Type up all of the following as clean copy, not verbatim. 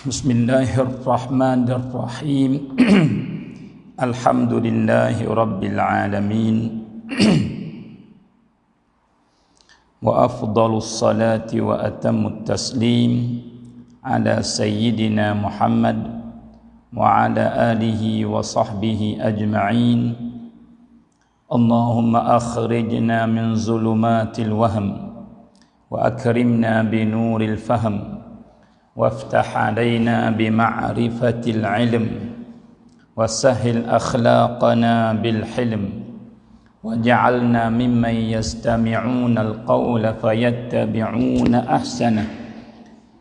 Bismillahirrahmanirrahim. Alhamdulillahi rabbil alamin. Wa afdalus salati wa atammut taslim ala sayyidina Muhammad wa ala alihi wa sahbihi ajma'in. Allahumma akhrijna min zulumatil wahm wa akrimna binuril fahm وافتح علينا بمعرفة العلم وسهل أخلاقنا بالحلم وجعلنا ممن يستمعون القول فيتبعون أحسنه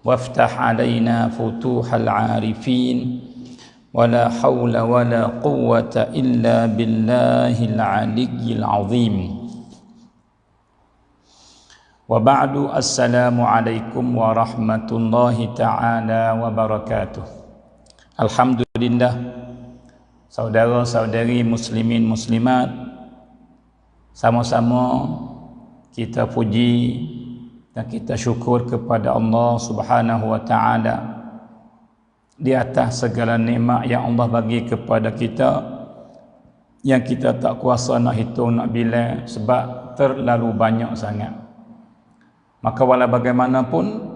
وافتح علينا فتوح العارفين ولا حول ولا قوة إلا بالله العلي العظيم. Wa ba'du, assalamualaikum warahmatullahi ta'ala wabarakatuh. Alhamdulillah, saudara-saudari muslimin muslimat, sama-sama kita puji dan kita syukur kepada Allah Subhanahu wa ta'ala di atas segala nikmat yang Allah bagi kepada kita, yang kita tak kuasa nak hitung, nak bilang, sebab terlalu banyak sangat. Maka walau bagaimanapun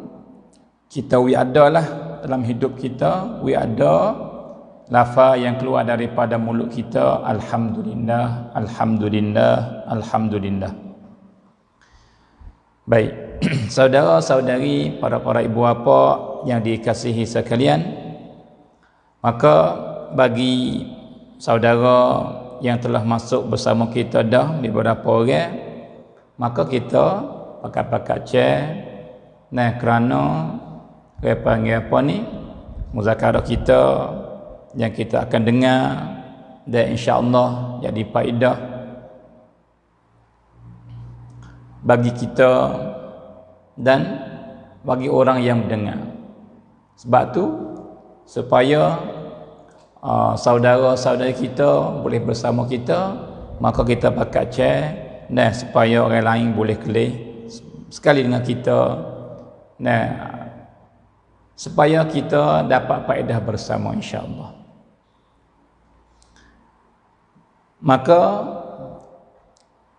kita ada dalam hidup kita, ada lafaz yang keluar daripada mulut kita, alhamdulillah, alhamdulillah, alhamdulillah. Baik, saudara-saudari, para ibu bapa yang dikasihi sekalian, maka bagi saudara yang telah masuk bersama kita dah beberapa orang, maka kita pakat-pakat cek kerana panggil apa ni, muzakarah kita yang kita akan dengar, dan insya-Allah jadi faedah bagi kita dan bagi orang yang mendengar. Sebab tu supaya saudara-saudari kita boleh bersama kita, maka kita pakat cek dan supaya orang lain boleh kelih sekali dengan kita, supaya kita dapat faedah bersama insya-Allah. Maka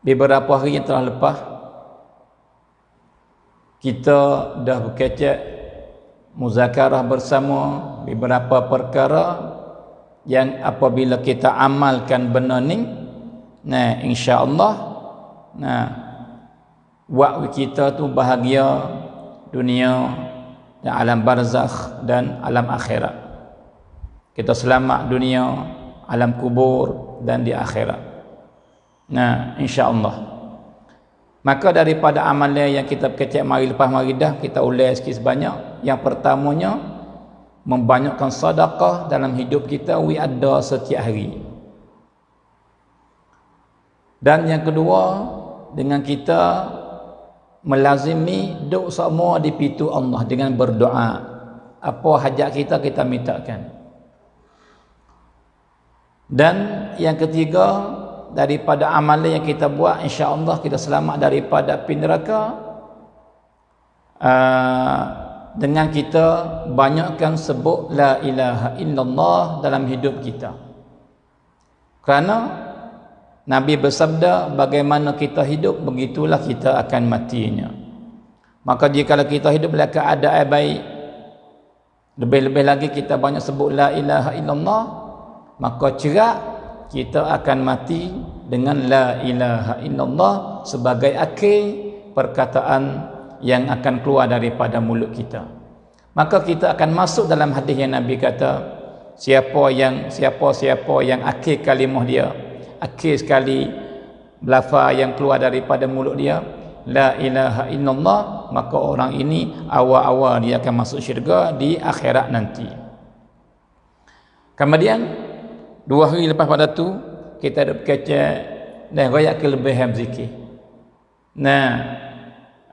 beberapa hari yang telah lepas kita dah berkecek muzakarah bersama beberapa perkara yang apabila kita amalkan benda ni, insya-Allah buat kita tu bahagia dunia dan alam barzakh dan alam akhirat. Kita selamat dunia, alam kubur dan di akhirat. Insya-Allah. Maka daripada amalan yang kita kecek mari lepas mari dah, kita ulas sikit sebanyak. Yang pertamanya, membanyakkan sedekah dalam hidup kita, ada setiap hari. Dan yang kedua, dengan kita melazimi duk semua di pintu Allah dengan berdoa. Apa hajat kita, kita mintakan. Dan yang ketiga, daripada amalan yang kita buat, insya-Allah kita selamat daripada api neraka, dengan kita banyakkan sebut la ilaha illallah dalam hidup kita. Kerana Nabi bersabda, bagaimana kita hidup, begitulah kita akan matinya. Maka jika kita hidup dalam keadaan baik, lebih-lebih lagi kita banyak sebut la ilaha illallah, maka cerak kita akan mati dengan la ilaha illallah sebagai akhir perkataan yang akan keluar daripada mulut kita. Maka kita akan masuk dalam hadis yang Nabi kata, siapa yang akhir kalimah dia, akhir sekali lafaz yang keluar daripada mulut dia, la ilaha illallah, maka orang ini awal-awal dia akan masuk syurga di akhirat nanti. Kemudian 2 hari lepas pada tu kita ada berkecek dan royak kelebihan zikir.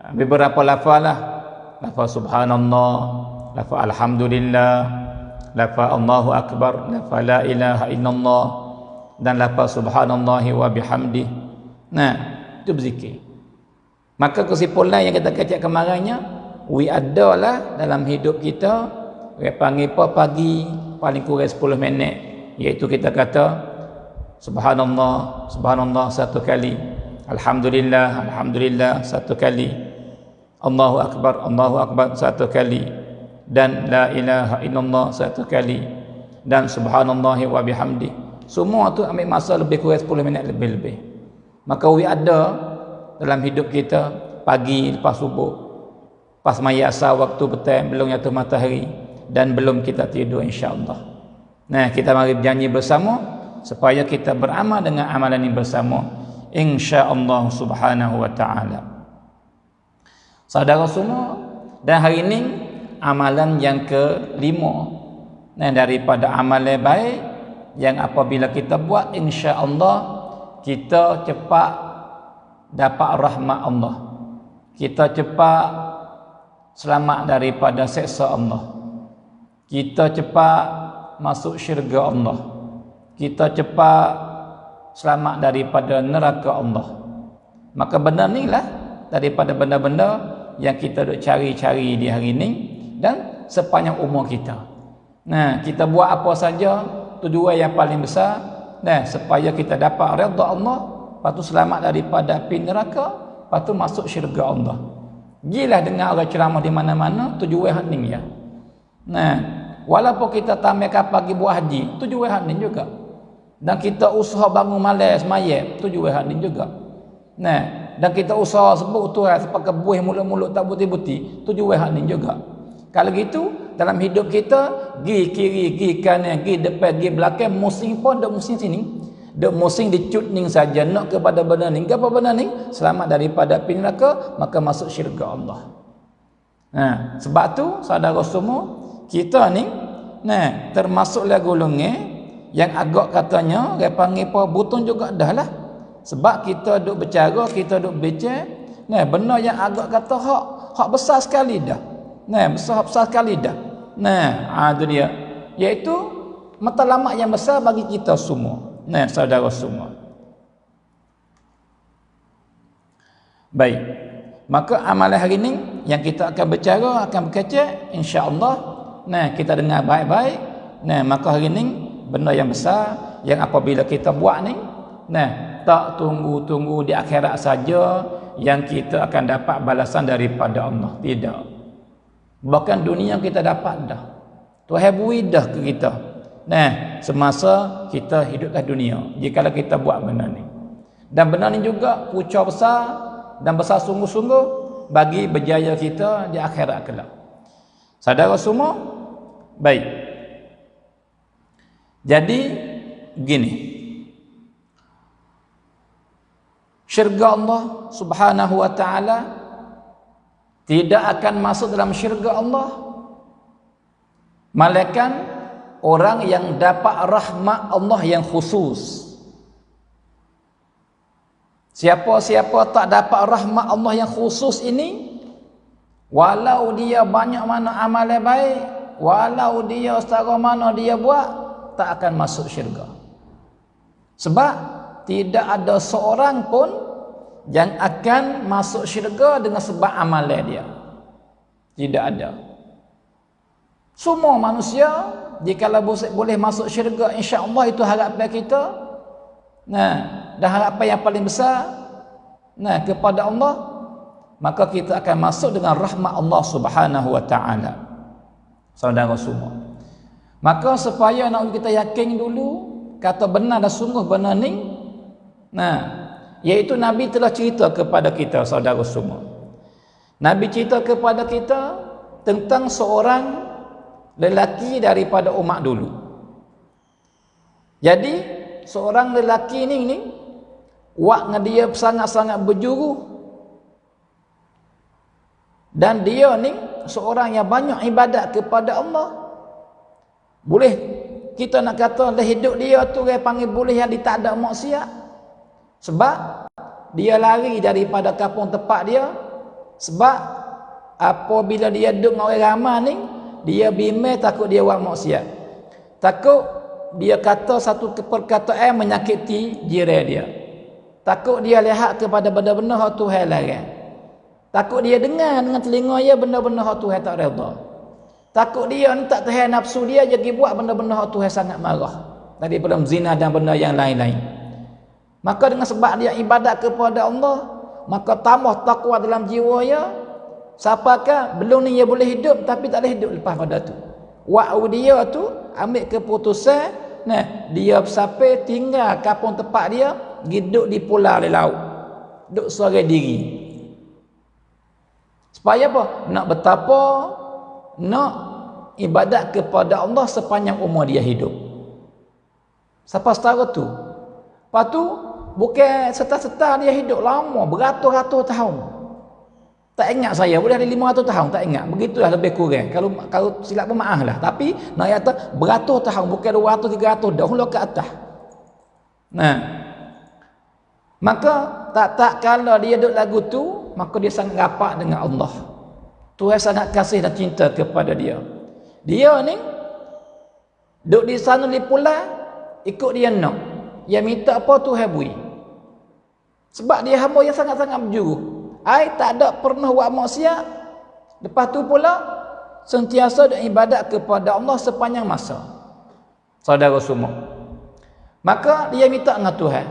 Beberapa lafaz lah, lafaz subhanallah, lafaz alhamdulillah, lafaz Allahu akbar, lafaz la ilaha illallah, dan lafaz subhanallahi wa bihamdih. Itu berzikir. Maka kesimpulan yang kita kecek kemarinnya, adalah dalam hidup kita Dia panggil apa pagi paling kurang 10 minit, iaitu kita kata subhanallah, subhanallah satu kali, alhamdulillah, alhamdulillah satu kali, Allahu akbar satu kali, dan la ilaha illallah satu kali, dan subhanallahi wa bihamdi. Semua tu ambil masa lebih kurang 10 minit lebih-lebih. Maka ada dalam hidup kita pagi lepas subuh, pas maya asar waktu petang belum jatuh matahari, dan belum kita tidur insya-Allah. Nah, kita mari berjanji bersama supaya kita beramal dengan amalan ini bersama insya-Allah subhanahu wa ta'ala. Saudara semua, dan hari ini amalan yang kelima, nah, daripada amalan baik yang apabila kita buat insya-Allah kita cepat dapat rahmat Allah, kita cepat selamat daripada seksa Allah, kita cepat masuk syurga Allah, kita cepat selamat daripada neraka Allah. Maka benda ni lah daripada benda-benda yang kita duk cari-cari di hari ini dan sepanjang umur kita. Nah, kita buat apa saja tujuan yang paling besar, nah, supaya kita dapat redha Allah, lepas tu selamat daripada api neraka, lepas tu masuk syurga Allah. Gilah dengar orang ceramah di mana-mana tujuan hak ni ya. Nah, walaupun kita tamat kapal pergi buat haji, tujuan hak ni juga. Dan kita usaha bangun malam semayang, tujuan hak ni juga. Nah, dan kita usaha sebut Tuhan sepakai buih mulut-mulut tak buti-buti, tujuan hak ni juga. Kalau gitu dalam hidup kita, gi kiri, gi kanan, gi depan, gi belakang, musing pun dak musing sini. Dak musing dicutning saja nak kepada benda ni. Apa benda ni? Selamat daripada api neraka, maka masuk syurga Allah. Nah, sebab tu saudara semua, kita ni nah termasuklah golongan yang agak katanya dia panggil apa butun juga dah lah. Sebab kita duk bercara, kita duk bincang, nah benda yang agak kata hak besar sekali dah. Nah, besar sekali dah. Nah, itu dia. Iaitu matlamat yang besar bagi kita semua. Nah, saudara semua. Baik. Maka amalan hari ini yang kita akan bercara, akan berkecek, insya-Allah. Nah, kita dengar baik-baik. Nah, maka hari ini benda yang besar yang apabila kita buat ni, nah, tak tunggu-tunggu di akhirat saja yang kita akan dapat balasan daripada Allah. Tidak. Bahkan dunia kita dapat dah. Tuhan beri dah ke kita. Nah, semasa kita hidup di dunia, jikalau kita buat benda ni. Dan benda ni juga pucuk besar dan besar sungguh-sungguh bagi berjaya kita di akhirat kelak. Saudara semua, baik. Jadi begini. Syurga Allah Subhanahu wa taala tidak akan masuk dalam syurga Allah malaikat orang yang dapat rahmat Allah yang khusus. Siapa-siapa tak dapat rahmat Allah yang khusus ini, walau dia banyak mana amalan baik, walau dia setara mana dia buat, tak akan masuk syurga. Sebab tidak ada seorang pun yang akan masuk syurga dengan sebab amalan dia. Tidak ada. Semua manusia jikalau boleh masuk syurga, insya-Allah itu harapan kita. Nah, dan harapan yang paling besar nah kepada Allah, maka kita akan masuk dengan rahmat Allah Subhanahu wa taala. Saudara semua. Maka supaya nak kita yakin dulu kata benar dan sungguh benar ni, nah, iaitu Nabi telah cerita kepada kita saudara semua. Nabi cerita kepada kita tentang seorang lelaki daripada umat dulu. Jadi seorang lelaki ni waktu dia sangat-sangat berjuru, dan dia ni seorang yang banyak ibadat kepada Allah. Boleh kita nak kata hidup dia tu dia panggil boleh yang dia tak ada maksiat. Sebab dia lari daripada kampung tempat dia. Sebab apabila dia duduk dengan orang ramai ni, dia bimbang takut dia buat maksiat. Takut dia kata satu perkataan menyakiti jiran dia. Takut dia lihat kepada benda-benda hak Tuhan larang. Takut dia dengar dengan telinga dia benda-benda hak Tuhan tak redha. Takut dia ni tak tahan nafsu dia jadi buat benda-benda Tuhan sangat marah. Daripada zina dan benda yang lain-lain. Maka dengan sebab dia ibadat kepada Allah, maka tambah takwa dalam jiwa dia. Siapakah belum ni dia boleh hidup tapi tak boleh hidup lepas pada tu. Waktu dia tu ambil keputusan, nah, dia sampai tinggal kampung tempat dia, hidup di pulau di laut. Duduk seorang diri. Supaya apa? Nak betapa nak ibadat kepada Allah sepanjang umur dia hidup. Siapa setara tu? Lepas tu bukan serta-serta dia hidup lama, beratus-ratus tahun. Tak ingat saya, boleh ada 500 tahun, tak ingat. Begitulah lebih kurang. Kalau silap pun maaf lah. Tapi nak kata beratus tahun, bukan 200 300 dahulu ke atas. Nah. Maka tak kalau dia duduk lagu tu, maka dia sangat rapat dengan Allah. Tuhan sangat kasih dan cinta kepada dia. Dia ni duduk di sana di pulau, ikut dia nak. Dia minta apa Tuhan beri. Sebab dia hamba yang sangat-sangat berjuru. Tak ada pernah buat maksiat. Lepas tu pula sentiasa ibadat kepada Allah sepanjang masa. Saudara semua. Maka dia minta dengan Tuhan.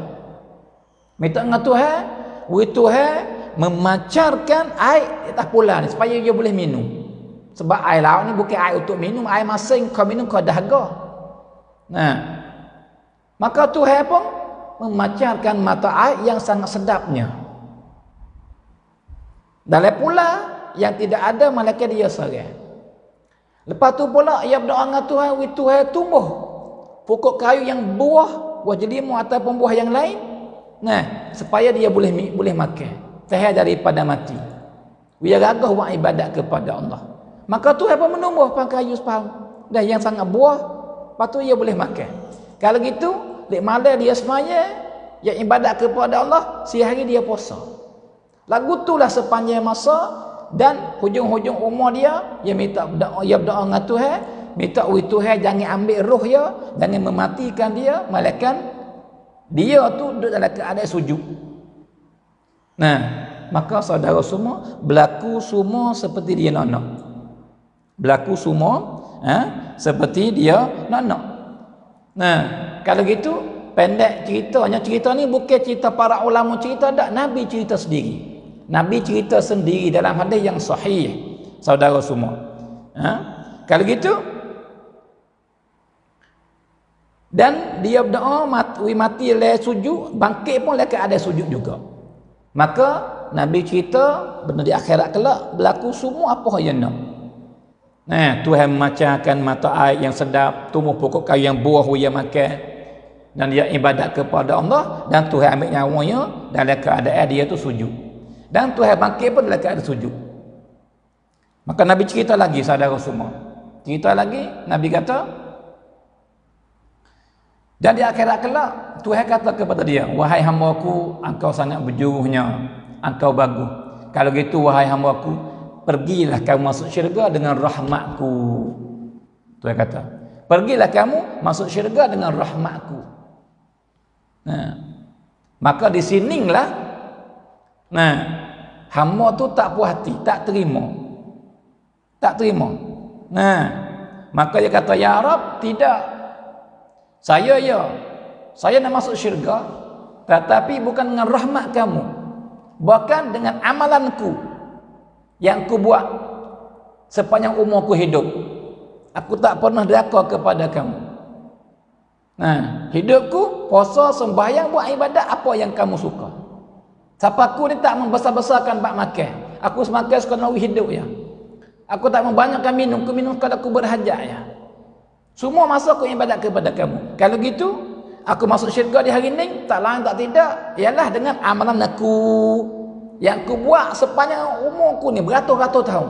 Minta dengan Tuhan, Tuhan memancarkan air di atas pulau ni supaya dia boleh minum. Sebab air laut ni bukan air untuk minum, air masing kau minum kau dahaga. Nah. Maka Tuhan pun memancarkan mata air yang sangat sedapnya. Dalam pula yang tidak ada malaikat dia seorang. Lepas tu pula ia berdoa dengan Tuhan, Tuhan tumbuh pokok kayu yang buah jelimu ataupun buah yang lain. Nah, supaya dia boleh makan. Tahan daripada mati. Dia gagah buat ibadat kepada Allah. Maka Tuhan pun menumbuh kayu sepahang dan yang sangat buah, lepas tu dia boleh makan. Kalau gitu, lek malam dia semaya, dia ibadat kepada Allah, sehari dia puasa. Lagu itulah sepanjang masa dan hujung-hujung umur dia minta berdoa dengan Tuhan, minta Tuhan jangan ambil roh dia, jangan mematikan dia, malaikat dia tu duduk dalam keadaan sujud. Nah, maka saudara semua berlaku semua seperti dia nak. Berlaku semua seperti dia nak. Nah, kalau gitu pendek ceritanya, cerita ni bukan cerita para ulama cerita, tak, Nabi cerita sendiri. Nabi cerita sendiri dalam hadis yang sahih, saudara semua. Kalau gitu, dan dia berdoa mati le sujud, bangkit pun lekat ada sujud juga. Maka Nabi cerita benda di akhirat kelak berlaku semua apa yang nak. Nah, Tuhan memacahkan mata air yang sedap, tumbuh pokok kayu yang buah yang makan, dan dia ibadat kepada Allah, dan Tuhan ambil nyawanya dalam keadaan dia tu sujud. Dan Tuhan bangkit pun dalam keadaan sujud. Maka Nabi cerita lagi, saudara semua. Cerita lagi, Nabi kata, dan di akhirat kelak Tuhan kata kepada dia, wahai hamba-Ku, engkau sangat berjuruhnya, engkau bagus. Kalau gitu wahai hamba-Ku, pergilah kamu masuk syurga dengan rahmat-Ku. Tuhan kata, pergilah kamu masuk syurga dengan rahmat-Ku. Nah, maka di sinilah, nah, hamba tu tak puas hati, tak terima. Nah, maka dia kata, ya Rab, tidak. Saya nak masuk syurga, tetapi bukan dengan rahmat kamu, bahkan dengan amalanku yang ku buat sepanjang umurku hidup. Aku tak pernah deraka kepada kamu. Nah, hidupku puasa, sembahyang, buat ibadat apa yang kamu suka. Siapa aku ni tak membesar-besarkan bak makan. Aku semakan sekadar hidup ya. Aku tak membanyakkan minum, aku minum sekadar aku berhajat ya. Semua masa aku ibadat kepada kamu. Kalau gitu, aku masuk syurga di hari ini, tak lain tak tidak, ialah dengan amalan aku yang aku buat sepanjang umurku ni, beratus-ratus tahun.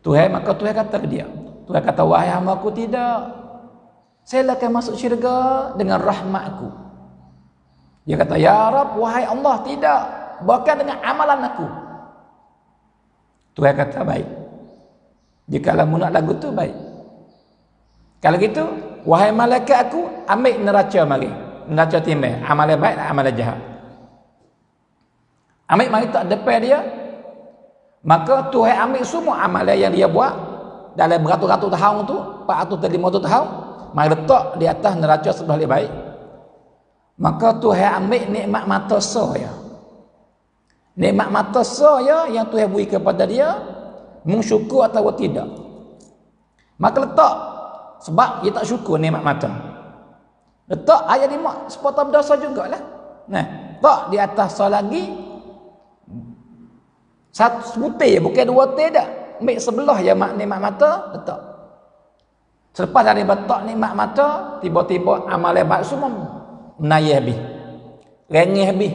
Tuhan, maka Tuhan kata ke dia, Tuhan kata, wahai hamba-Ku, tidak. Saya akan masuk syurga dengan rahmat-Ku. Dia kata, ya Rab, wahai Allah, tidak. Bahkan dengan amalan aku. Tuhan kata, baik. Jikalau mu nak lagu tu, baik. Kalau gitu, wahai malaikat aku, ambil neraca mari. Neraca timbang, amalan baik dan amalan jahat. Ambil mari tak depan dia. Maka Tuhan ambil semua amalan yang dia buat, dalam beratus-ratus tahun tu, 400 atau 500 tahun, mai letak di atas neraca sebelah lebih baik. Maka Tuhan ambil nikmat mata saya. Nikmat mata saya yang Tuhan beri kepada dia, mensyukur atau tidak. Maka letak, sebab dia tak syukur nikmat mata. Letak ayat 5 sepotong berdosa jugalah. Nah, letak di atas saya lagi satu sebutir, bukan 2 teh dah. Ambil sebelah je nikmat mata, letak. Selepas dari letak nikmat mata, tiba-tiba amal baik semua menayah habis. Rengih habis.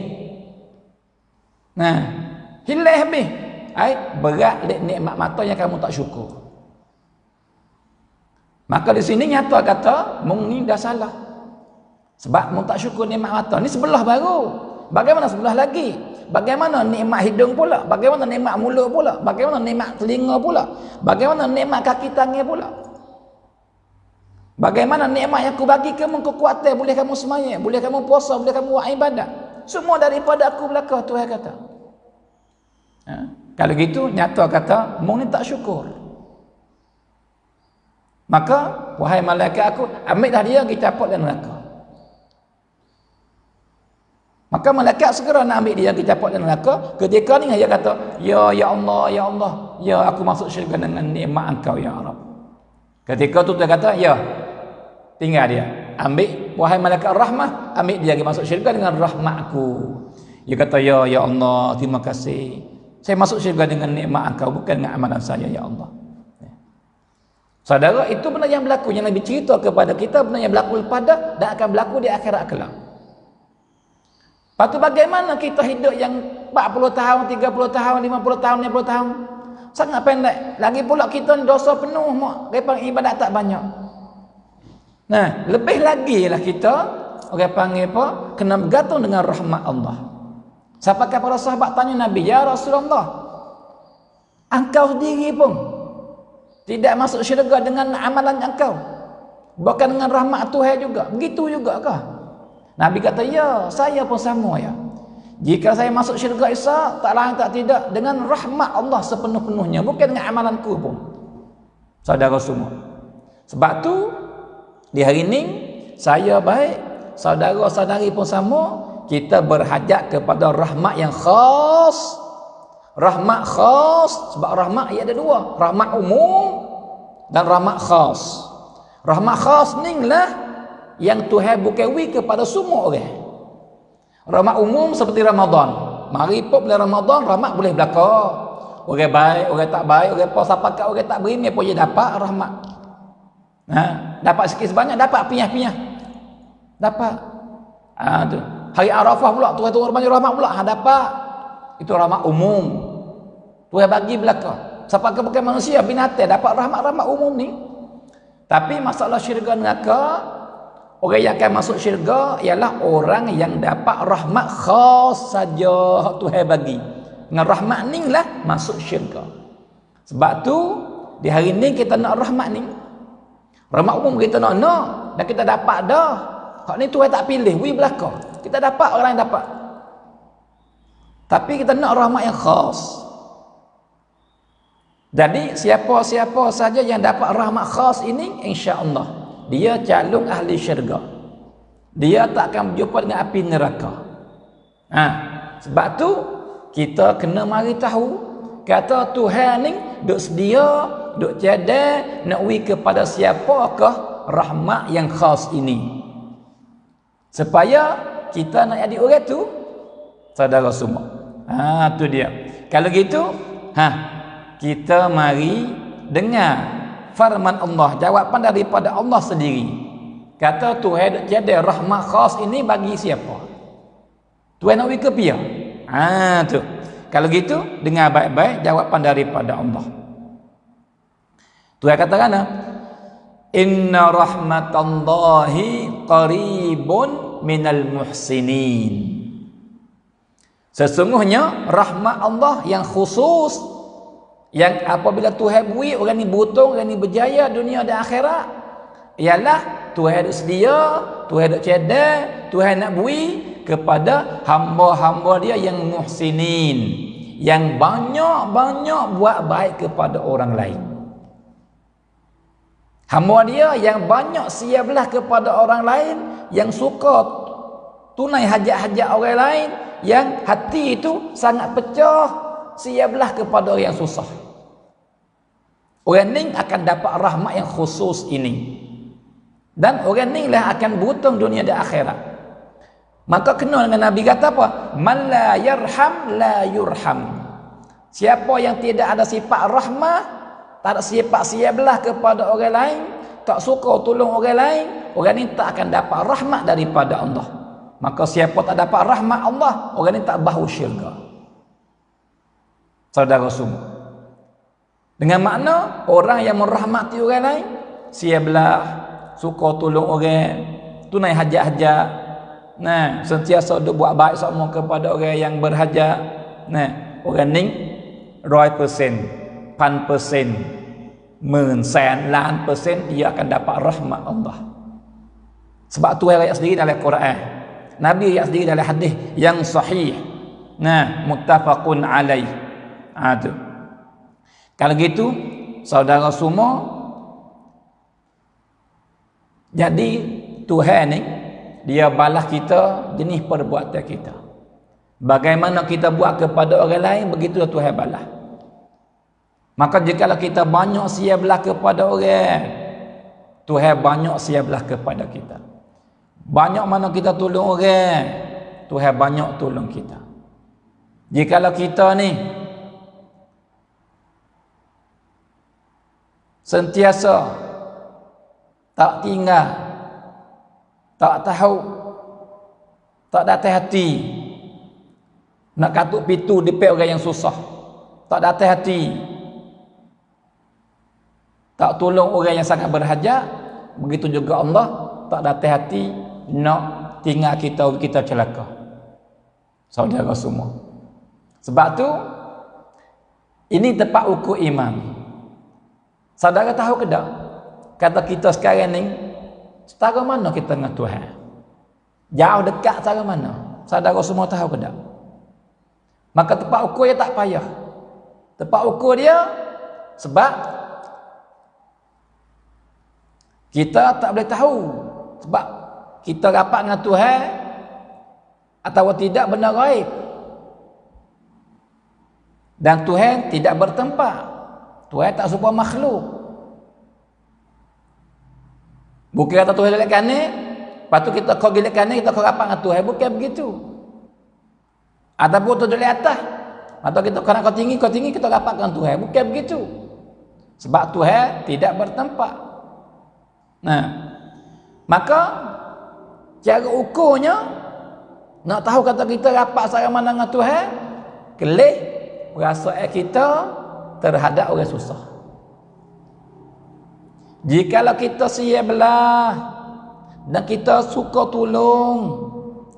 Nah, hilang habis. Berat nikmat mata yang kamu tak syukur. Maka di sini nyata kata, mung ni dah salah. Sebab mung tak syukur nikmat mata. Ni sebelah baru. Bagaimana sebelah lagi? Bagaimana nikmat hidung pula? Bagaimana nikmat mulut pula? Bagaimana nikmat telinga pula? Bagaimana nikmat kaki tangan pula? Bagaimana nikmat yang aku bagi kamu kekuatan, boleh kamu sembahyang, boleh kamu puasa, boleh kamu buat ibadat. Semua daripada aku belaka, Tuhan kata. Kalau gitu nyata kata mung ni tak syukur. Maka wahai malaikat aku, ambillah dia pergi caput dalam neraka. Maka malaikat segera nak ambil dia pergi caput dalam neraka. Ketika ni dia kata, ya Allah, ya Allah, ya aku masuk syurga dengan nikmat engkau ya Rabb. Ketika tu dia kata, ya, tinggal dia. Ambil, wahai malaikat rahmah, ambil dia pergi masuk syurga dengan rahmatku. Dia kata, ya Allah, terima kasih. Saya masuk syurga dengan nikmat engkau, bukan dengan amalan saya ya Allah. Saudara, itu benda yang berlaku, yang Nabi cerita kepada kita, benda yang berlaku pada dan akan berlaku di akhirat kelak. Lepas tu bagaimana kita hidup yang 40 tahun, 30 tahun, 50 tahun, 60 tahun? Sangat pendek. Lagi pula kita dosa penuh, orang ibadat tak banyak. Nah, lebih lagi lah kita, orang panggil apa? Kena bergantung dengan rahmat Allah. Sampai para sahabat tanya Nabi, ya Rasulullah, engkau sendiri pun tidak masuk syurga dengan amalan engkau, bukan dengan rahmat Tuhan juga. Begitu juga kah? Nabi kata, ya, saya pun sama ya. Jika saya masuk syurga Isa, tak lain tak tidak dengan rahmat Allah sepenuh-penuhnya, bukan dengan amalanku pun. Saudara semua. Sebab tu di hari ini saya baik, saudara-saudari pun sama, kita berhajat kepada rahmat yang khas. Rahmat khas, sebab rahmat ia ada dua, rahmat umum dan rahmat khas. Rahmat khas ni lah yang Tuhan bukawi kepada semua orang. Rahmat umum seperti Ramadan. Mari pun bulan Ramadan, rahmat boleh berlaku. Orang baik, orang tak baik, orang puasa pakat, orang tak beri, pun dia dapat rahmat. Dapat sikit sebanyak, dapat pinyah-pinyah. Dapat. Tu. Hari Arafah pula, Tuhan turun banyak rahmat pula, dapat. Itu rahmat umum. Tuhan bagi belaka. Siapa ke bukan manusia, binatang dapat rahmat-rahmat umum ni. Tapi masalah syurga neraka, orang yang akan masuk syurga ialah orang yang dapat rahmat khas saja Tuhan bagi. Dengan rahmat ni lah masuk syurga. Sebab tu di hari ni kita nak rahmat ni. Rahmat umum kita nak dan kita dapat dah. Hak ni Tuhan tak pilih, we belaka. Kita dapat, orang lain dapat. Tapi kita nak rahmat yang khas. Jadi siapa-siapa saja yang dapat rahmat khas ini, insya-Allah dia calon ahli syurga. Dia tak akan berjumpa dengan api neraka. Sebab tu kita kena mari tahu kata Tuhan ni duk sedia, duk tiada nak wi kepada siapakah rahmat yang khas ini. Supaya kita nak jadi orang tu, saudara semua. Tu dia. Kalau gitu, kita mari dengar firman Allah, jawapan daripada Allah sendiri. Kata Tuhan tiada rahmat khas ini bagi siapa? Tuhan nak ke pia? Tu. Kalau gitu, dengar baik-baik jawapan daripada Allah. Tuhan katakan, inna rahmatallahi qaribun minal muhsinin. Sesungguhnya rahmat Allah yang khusus, yang apabila Tuhan beri orang ni beruntung, orang ni berjaya dunia dan akhirat, ialah Tuhan ada sedia, Tuhan ada cedek, Tuhan nak beri kepada hamba-hamba dia yang muhsinin, yang banyak-banyak buat baik kepada orang lain. Hamba dia yang banyak sia belah kepada orang lain, yang suka tunai hajat-hajat orang lain, yang hati itu sangat pecah, sia belah kepada orang yang susah. Orang ni akan dapat rahmat yang khusus ini. Dan orang ni lah akan beruntung dunia dan akhirat. Maka kena dengan Nabi kata apa? Man la yarham la yurham. Siapa yang tidak ada sifat rahmah, tak ada sifat sia belah kepada orang lain, tak suka tolong orang lain, orang ni tak akan dapat rahmat daripada Allah. Maka siapa tak dapat rahmat Allah, orang ni tak bahu syurga. Saudara semua, dengan makna orang yang merahmati orang lain, sia belah, suka tolong orang, tunai hajat-hajat, nah, sentiasa duk buat baik semua kepada orang yang berhajat. Nah, orang ni 100%, 1,000%, 1,000,000% dia akan dapat rahmat Allah. Sebab tu ayat sendiri dalam Quran, Nabi ayat sendiri dalam hadis yang sahih. Nah, muttafaqun alaih. Tu. Kalau gitu, saudara semua, jadi Tuhan ni dia balas kita jenis perbuatan kita. Bagaimana kita buat kepada orang lain, begitulah Tuhan balas. Maka jikalau kita banyak sia belah kepada orang, Tuhan banyak sia belah kepada kita. Banyak mana kita tolong orang, Tuhan banyak tolong kita. Jikalau kita ni sentiasa tak tinggal, tak tahu, tak datang hati, nak katuk pitu depan orang yang susah, tak datang hati, tak tolong orang yang sangat berhajat, begitu juga Allah tak datang hati nak tinggal kita celaka. Saudara semua, sebab tu ini tempat ukur iman. Saudara tahu ke tak, kata kita sekarang ni setara mana kita dengan Tuhan? Jauh dekat setara mana? Saudara semua tahu ke tak? Maka tempat ukur dia tak payah. Tempat ukur dia sebab kita tak boleh tahu sebab kita rapat dengan Tuhan atau tidak benar gaib. Dan Tuhan tidak bertempat. Tuhan tak serupa makhluk. Bukan kata Tuhan dekat kanan, lepas tu kita kau gilek kanan, kita kau rapat dengan Tuhan. Bukan begitu. Ataupun tu dari atas, atau kita kau nak kau tinggi, kita rapat dengan Tuhan. Bukan begitu. Sebab Tuhan tidak bertempat. Nah, maka cara ukurnya nak tahu kata kita rapat secara mana dengan Tuhan, kelih perasaan kita terhadap orang susah. Jikalau kita sia belah dan kita suka tolong,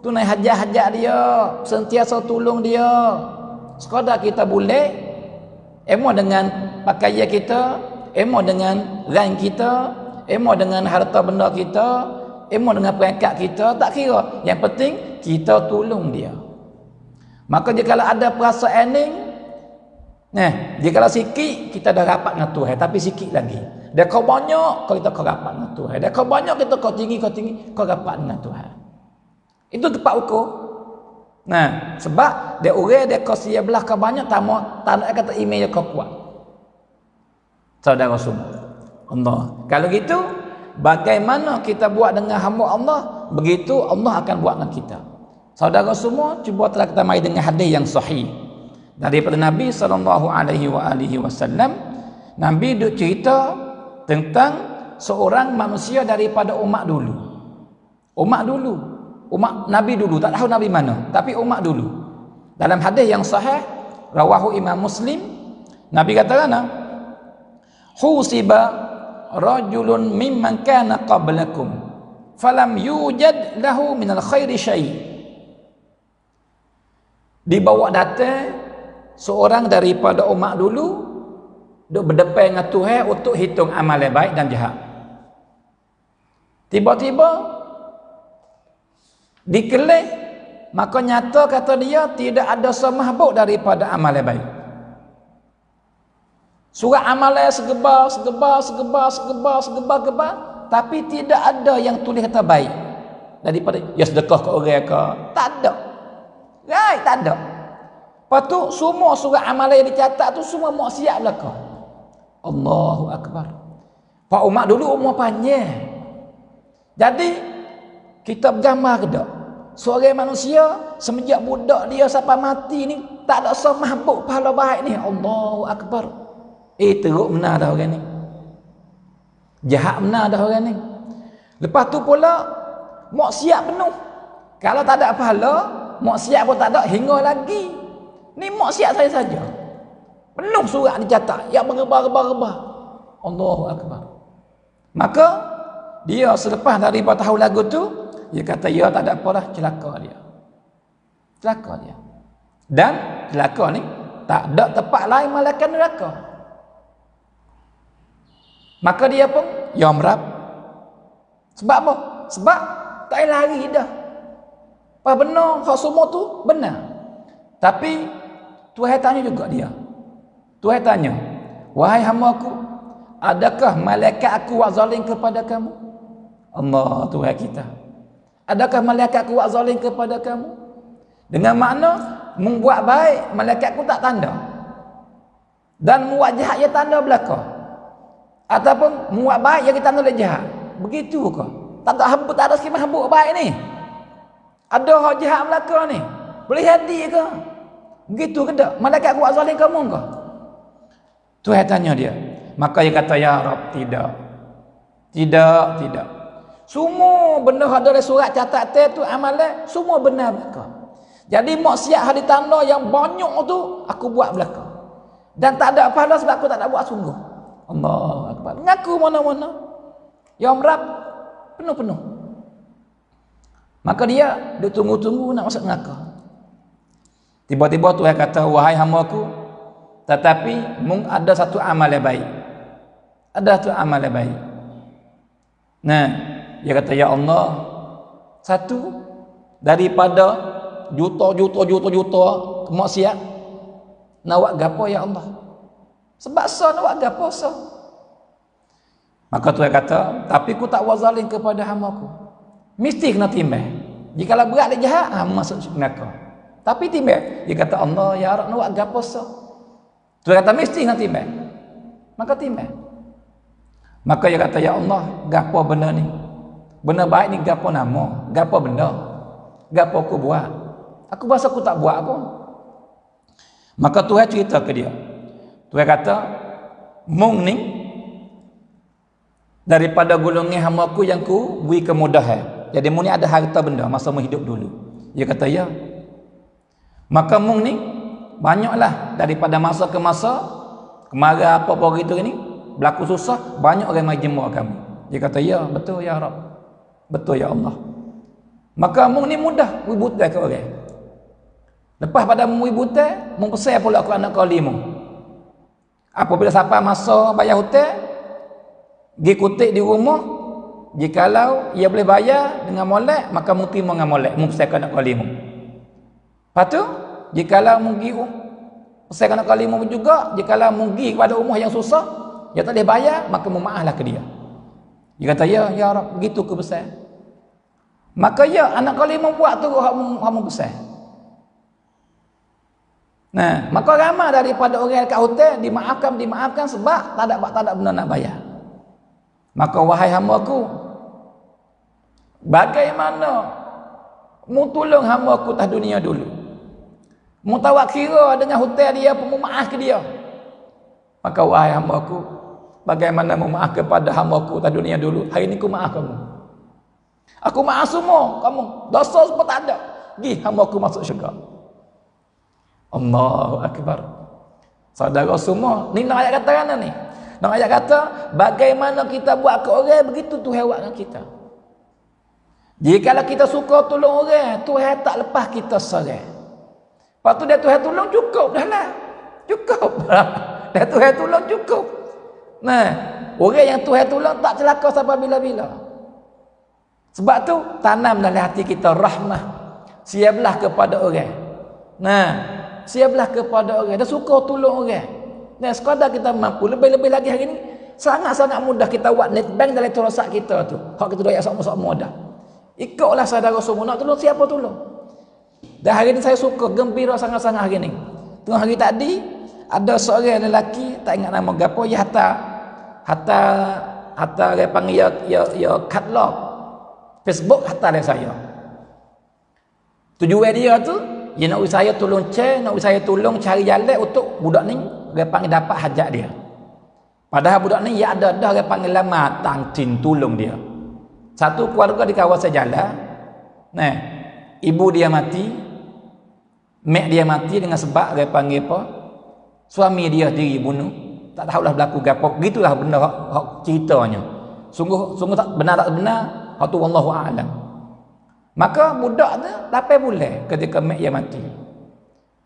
tunai hajat-hajat dia, sentiasa tolong dia, sekadar kita boleh emo dengan pakaian kita, emo dengan rank kita, emo dengan harta benda kita, emo dengan perangkat kita, tak kira. Yang penting kita tolong dia. Maka jikalau ada perasaan ni, nah, jikalau sikit kita dah rapat dengan Tuhan, tapi sikit lagi. Dah kau banyak kau rapat dengan Tuhan. Dah kau banyak kau tinggi kau rapat dengan Tuhan. Itu tempat ukur. Nah, sebab dia orang dia kau sia belah kau banyak tak nak kata iman kau kuat. Saudara semua, Allah. Kalau gitu, bagaimana kita buat dengan hamba Allah, begitu Allah akan buat dengan kita. Saudara semua, cuba telah kita mari dengan hadis yang sahih daripada Nabi SAW. Nabi duk cerita tentang seorang manusia daripada umat dulu. Umat Nabi dulu, tak tahu Nabi mana, tapi umat dulu. Dalam hadis yang sahih rawahu Imam Muslim, Nabi kata kana husiba rajulun mimman kana qablakum falam yujad lahu minal khairi syai'. Dibawa datang seorang daripada umat dulu duk berdepan dengan Tuhan untuk hitung amal yang baik dan jahat. Tiba-tiba dikelih, maka nyata kata dia tidak ada semahbub daripada amal yang baik. Surat amalan segebar, tapi tidak ada yang tulis kata baik. Daripada ya sedekah ke orang ke, tak ada. Right, tak ada. Lepas tu semua surat amalan yang dicatat tu semua maksiat belaka. Allahu akbar. Pak Umar dulu umur panjang. Jadi kita bergambar ke tak? Seorang manusia semenjak budak dia sampai mati ni tak ada semabuk pahala baik ni. Allahu akbar. Teruk benar dah orang ni. Jahat benar dah orang ni. Lepas tu pula maksiat penuh. Kalau tak ada pahala, maksiat pun tak ada hingga lagi. Ni maksiat saya saja. Penuh surat dicatat yang bergebah-gebah. Allahu akbar. Maka dia selepas daripada tahu lagu tu, dia kata ya tak ada apalah, celaka dia. Celaka dia. Dan celaka ni tak ada tempat lain malaikat neraka. Maka dia pun yamrab. Sebab apa? Sebab tak payah lari dah. Apa benar hak semua tu benar. Tapi Tuhan tanya juga dia. Tuhan tanya, wahai hamba-Ku, adakah malaikat aku buat zalim kepada kamu? Allah Tuhan kita. Adakah malaikat aku buat zalim kepada kamu? Dengan makna membuat baik malaikat aku tak tanda. Dan membuat jahat ia tanda belaka. Ataupun membuat baik yang kita tanda oleh jahat. Begitu ke? Tak ada skema habuk baik ni. Ada hak jahat belaka ni. Boleh hati ke? Begitu ke tak? Malaikat aku buat zalim kamu ke? Tuhan tanya dia. Maka dia kata, ya Rab, tidak. Tidak. Semua benda ada dalam surat catatan tu amalan semua benar belaka. Jadi maksiat hari tanda yang banyak tu aku buat belaka. Dan tak ada pahala sebab aku tak nak buat sungguh. Allahu akbar. Ngaku mana-mana. Ya Rab, penuh-penuh. Maka dia tunggu-tunggu nak masuk neraka. Tiba-tiba Tuhan kata, wahai hamba-Ku, tetapi mung ada satu amal yang baik. Ada satu amal yang baik. Nah, dia kata, ya Allah, satu daripada juta maksiat nak buat gapo ya Allah. Sebab so nak buat gapo so. Maka Tuhan kata, tapi ku tak buat zalim kepada hamba-Ku. Mesti kena timbang. Jikalau berat dia jahat, masuk neraka. Tapi timbang. Dia kata, Allah, ya Rab, nak buat gapo so. Tuhan kata, mesti kena timbang. Maka timbang. Maka dia kata, ya Allah, gapo benda ni? Benda baik ni gapo nama? Gapo benda? Gapo aku buat? Aku rasa aku tak buat pun. Maka Tuhan cerita ke dia. Tuhan kata, mung ni daripada golongan hamba-Ku yang ku beri kemudahan. Jadi mung ni ada harta benda masa mu hidup dulu. Dia kata, ya. Maka mung ni banyaklah daripada masa ke masa, kemarau apa-apa gitu ni, berlaku susah, banyak orang mai jemaah kamu. Dia kata, ya, betul ya Rab. Betul ya Allah. Maka mung ni mudah wibutai ke orang. Lepas pada mu wibutai, mung pesan pula aku anak kali mu. Apabila sampai masa bayar hutang, pergi kutip di rumah, jikalau ia boleh bayar dengan molek, maka mu terima dengan molek, mu pesan ke anak kali mu. Lepas tu, jikalau mu pergi pesan ke anak kali mu juga, jikalau mu pergi kepada rumah yang susah, dia tak boleh bayar, maka mu maaflah ke dia. Dia kata, ya Rab, begitu ke pesan. Maka ya, anak kali mu buat tu hak mu pesan. Nah, maka ramai daripada orang kat hotel dimaafkan sebab tak ada benda nak bayar. Maka wahai hamba-Ku, bagaimana mu tolong hamba-Ku atas dunia dulu? Mu tawak kira dengan hotel dia pun mu maaf ke dia. Maka wahai hamba-Ku, bagaimana mu maaf kepada hamba-Ku atas dunia dulu? Hari ni ku maaf kamu. Aku maaf semua kamu. Dosa semua tak ada. Pergi hamba-Ku masuk syurga. Allahu akbar. Saudara semua, ni nak ayat kata mana ni? Nak ayat kata bagaimana kita buat ke orang, begitu Tuhan buat dengan kita. Jikalau kita suka tolong orang, Tuhan tak lepas kita seorang. Lepas tu dia Tuhan tolong cukup dah lah. Cukup. Dia Tuhan tolong cukup. Nah, orang yang Tuhan tolong tak celaka sampai bila-bila. Sebab tu tanam dalam hati kita rahmah. Siaplah kepada orang. Nah, siaplah kepada orang. Dia suka tolong orang. Dan sekadar kita mampu, lebih-lebih lagi hari ini sangat-sangat mudah kita buat net bank dalam terosak kita tu. Hak kita doyak sama-sama dah. Ikutlah saudara semua nak tolong siapa tolong. Dan hari ini saya suka gembira sangat-sangat hari ini. Tengah hari tadi ada seorang lelaki tak ingat nama gapo dia hantar dia panggil ya catalog Facebook hantar dia saya. Tujuan dia tu dia nak saya tolong nak saya tolong cari jalan untuk budak ni dia panggil dapat hajat dia. Padahal budak ni ya ada dah dia panggil lama tangtin tolong dia. Satu keluarga di kawasan jalan. Nah, ibu dia mati, mak dia mati dengan sebab dia panggil apa? Suami dia diri bunuh. Tak tahulah berlaku gapo. Gitulah benda hak ceritanya. Sungguh tak benar tak benar, hak tu wallahu a'lam. Maka budak tu 8 bulan ketika mak dia mati.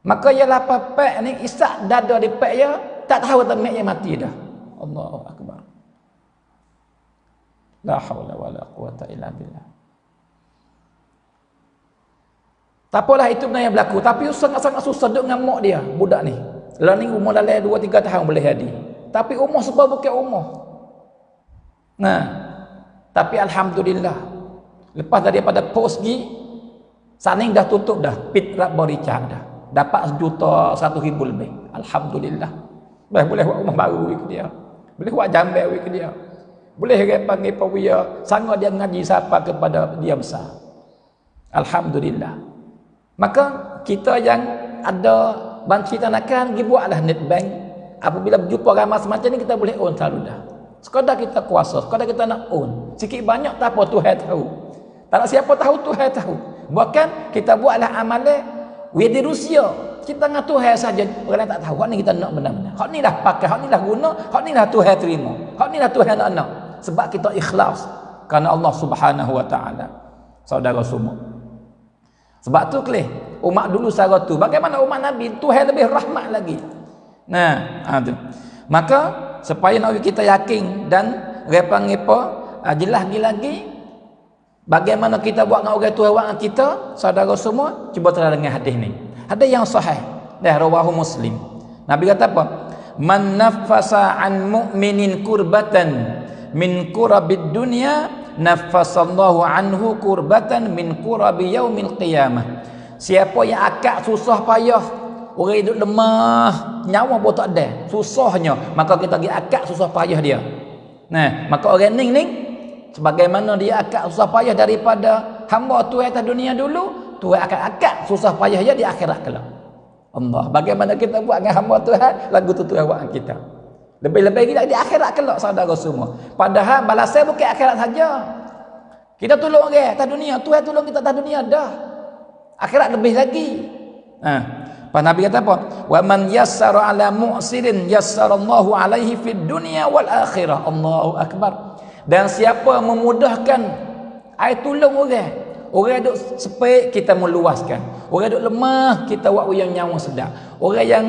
Maka ia lapar pek ni isak dada di pek dia, tak tahu tak mak dia mati dah. Allahu akbar. La haula wala quwata illa billah. Tak apalah itu benda yang berlaku, tapi sangat-sangat susah duk dengan mak dia, budak ni. Lah ni umur dalam 2-3 tahun boleh jadi. Tapi umur sebab bukan umur. Nah, tapi alhamdulillah lepas daripada post gi saning dah tutup dah, pit berica dah. Dapat 1.100.000 lebih. Alhamdulillah. Boleh buat rumah baru ke dia. Boleh buat jambai ke dia. Boleh dia panggil pawia, sangat dia ngaji siapa kepada dia besar. Alhamdulillah. Maka kita yang ada banci tanakan pergi buatlah net bank. Apabila berjumpa ramai semacam ni kita boleh own selalu dah. Sekadar kita kuasa, sekadar kita nak own. Sikit banyak tak apa Tuhan tahu. Tak nak siapa tahu Tuhan tahu. Bahkan kita buatlah amalan di Rusia. Kita dengan Tuhan saja, orang lain tak tahu. Hak ni kita nak benar-benar. Hak ni dah pakai, hak ni dah guna, hak ni dah Tuhan terima. Hak ni dah Tuhan nak. Sebab kita ikhlas kerana Allah Subhanahu wa taala. Saudara semua. Sebab tu kelih umat dulu sara tu. Bagaimana umat Nabi Tuhan lebih rahmat lagi. Nah, tu. Maka supaya nak kita yakin dan repang apa jelas lagi bagaimana kita buat dengan orang tua orang kita, saudara semua, cuba terang dengan hadis ni. Hadis yang sahih dah rawahu Muslim. Nabi kata apa? Man naffasa an mu'minin kurbatan min kurabid dunya naffasallahu anhu kurbatan min kurabi yaumil qiyamah. Siapa yang akak susah payah, orang hidup lemah, nyawa pun tak ada, susahnya, maka kita pergi akak susah payah dia. Nah, maka orang ning sebagaimana dia akak susah payah daripada hamba Tuhan atas dunia dulu, Tuhan akan akak susah payah dia di akhirat kelak. Allah, bagaimana kita buat dengan hamba Tuhan, lagu tu Tuhan buat kita. Lebih-lebih lagi di akhirat kelak saudara semua. Padahal balasan bukan akhirat saja. Kita tolong orang atas dunia, Tuhan tolong kita atas dunia dah. Akhirat lebih lagi. Pak Nabi kata apa? Wa man yassara ala mu'sirin yassarallahu alaihi fid dunya wal akhirah. Allahu akbar. Dan siapa memudahkan ai tolong orang duk sepek kita meluaskan. Orang duk lemah kita buat yang nyawa sedap. Orang yang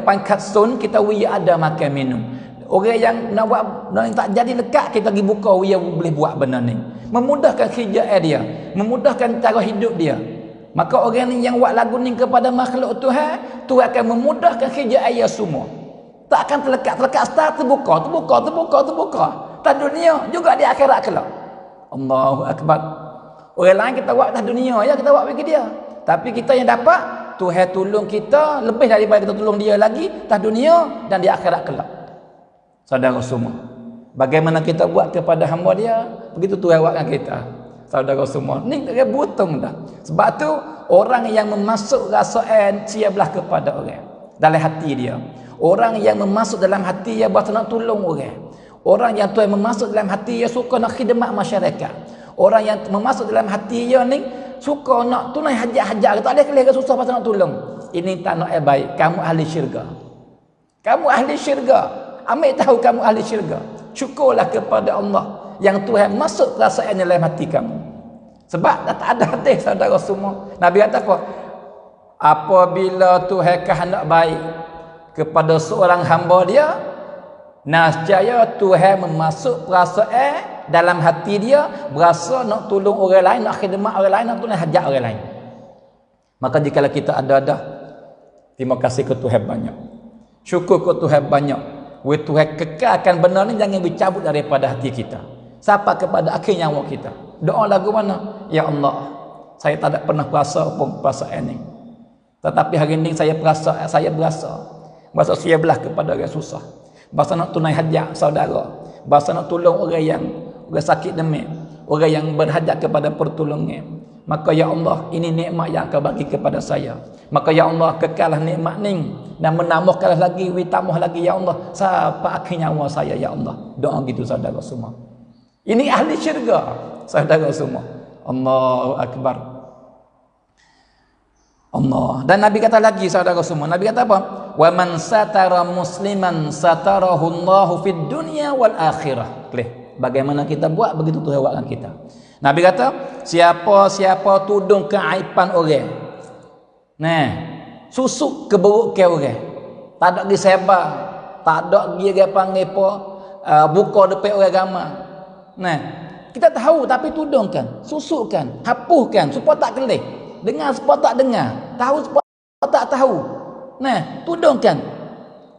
pangkat sun kita ada makan minum. Orang yang nak buat yang tak jadi lekat kita pergi buka boleh buat benda ni. Memudahkan kerja dia, memudahkan cara hidup dia. Maka orang yang buat lagu ni kepada makhluk Tuhan, Tuhan akan memudahkan kerja dia semua. Tak akan terlekat start terbuka. Tak dunia juga di akhirat kelak. Allahu akbar. Orang lain kita buat atas dunia ya, kita buat bagi dia. Tapi kita yang dapat Tuhan tolong kita lebih daripada kita tolong dia lagi atas dunia dan di akhirat kelak. Saudara semua, bagaimana kita buat kepada hamba dia, begitu Tuhan buat dengan kita. Saudara semua, ni dia butung dah. Sebab tu orang yang memasuk rasa cia belah kepada orang dalam hati dia. Orang yang memasuk dalam hati dia buat nak tolong orang. Orang yang Tuhan memasuk dalam hati dia suka nak khidmat masyarakat. Orang yang memasuk dalam hati dia ni suka nak tunai hajat-hajat, tak ada kelih susah pasal nak tolong. Ini tak nak baik, kamu ahli syurga. Kamu ahli syurga. Ambil tahu kamu ahli syurga. Syukurlah kepada Allah yang Tuhan masuk perasaan dalam hati kamu. Sebab tak ada hadis saudara semua. Nabi kata apa? Apabila Tuhan kehendak baik kepada seorang hamba dia, nascaya Tuhan memasuk perasaan dalam hati dia, berasa nak tolong orang lain, nak khidmat orang lain, nak tolong hajat orang lain. Maka jika kita ada terima kasih ke Tuhan banyak. Syukur ke Tuhan banyak. Tuhan kekalkan benda ni jangan dicabut daripada hati kita. Sampai kepada akhir nyawa kita. Doa lagu mana? Ya Allah, saya tak ada pernah puasa pun perasaan ini. Tetapi hari ini saya berasa saya belah kepada orang susah. Berasa nak tunai hajat saudara. Berasa nak tolong orang sakit demam. Orang yang berhajat kepada pertolongan. Maka ya Allah, ini nikmat yang kau bagi kepada saya. Maka ya Allah, kekallah nikmat ni dan menambahkanlah lagi, tambah lagi ya Allah sampai akhir nyawa saya ya Allah. Doa gitu saudara semua. Ini ahli syurga saudara semua. Allahu akbar. Allah. Dan Nabi kata lagi saudara semua. Nabi kata apa? Wa man satara musliman satarahu Allahu fid dunya wal akhirah. Bagaimana kita buat begitu Tuhan buatkan kita. Nabi kata, siapa tudung keaiban orang. Nah, susuk keburukan orang. Tak ada pergi sebar, tak ada pergi dia panggil apa, buka depan orang ramai. Nah, kita tahu tapi tudungkan, susukkan, hapuskan supaya tak kelih. Dengar supaya tak dengar, tahu supaya tak tahu. Nah, tudungkan.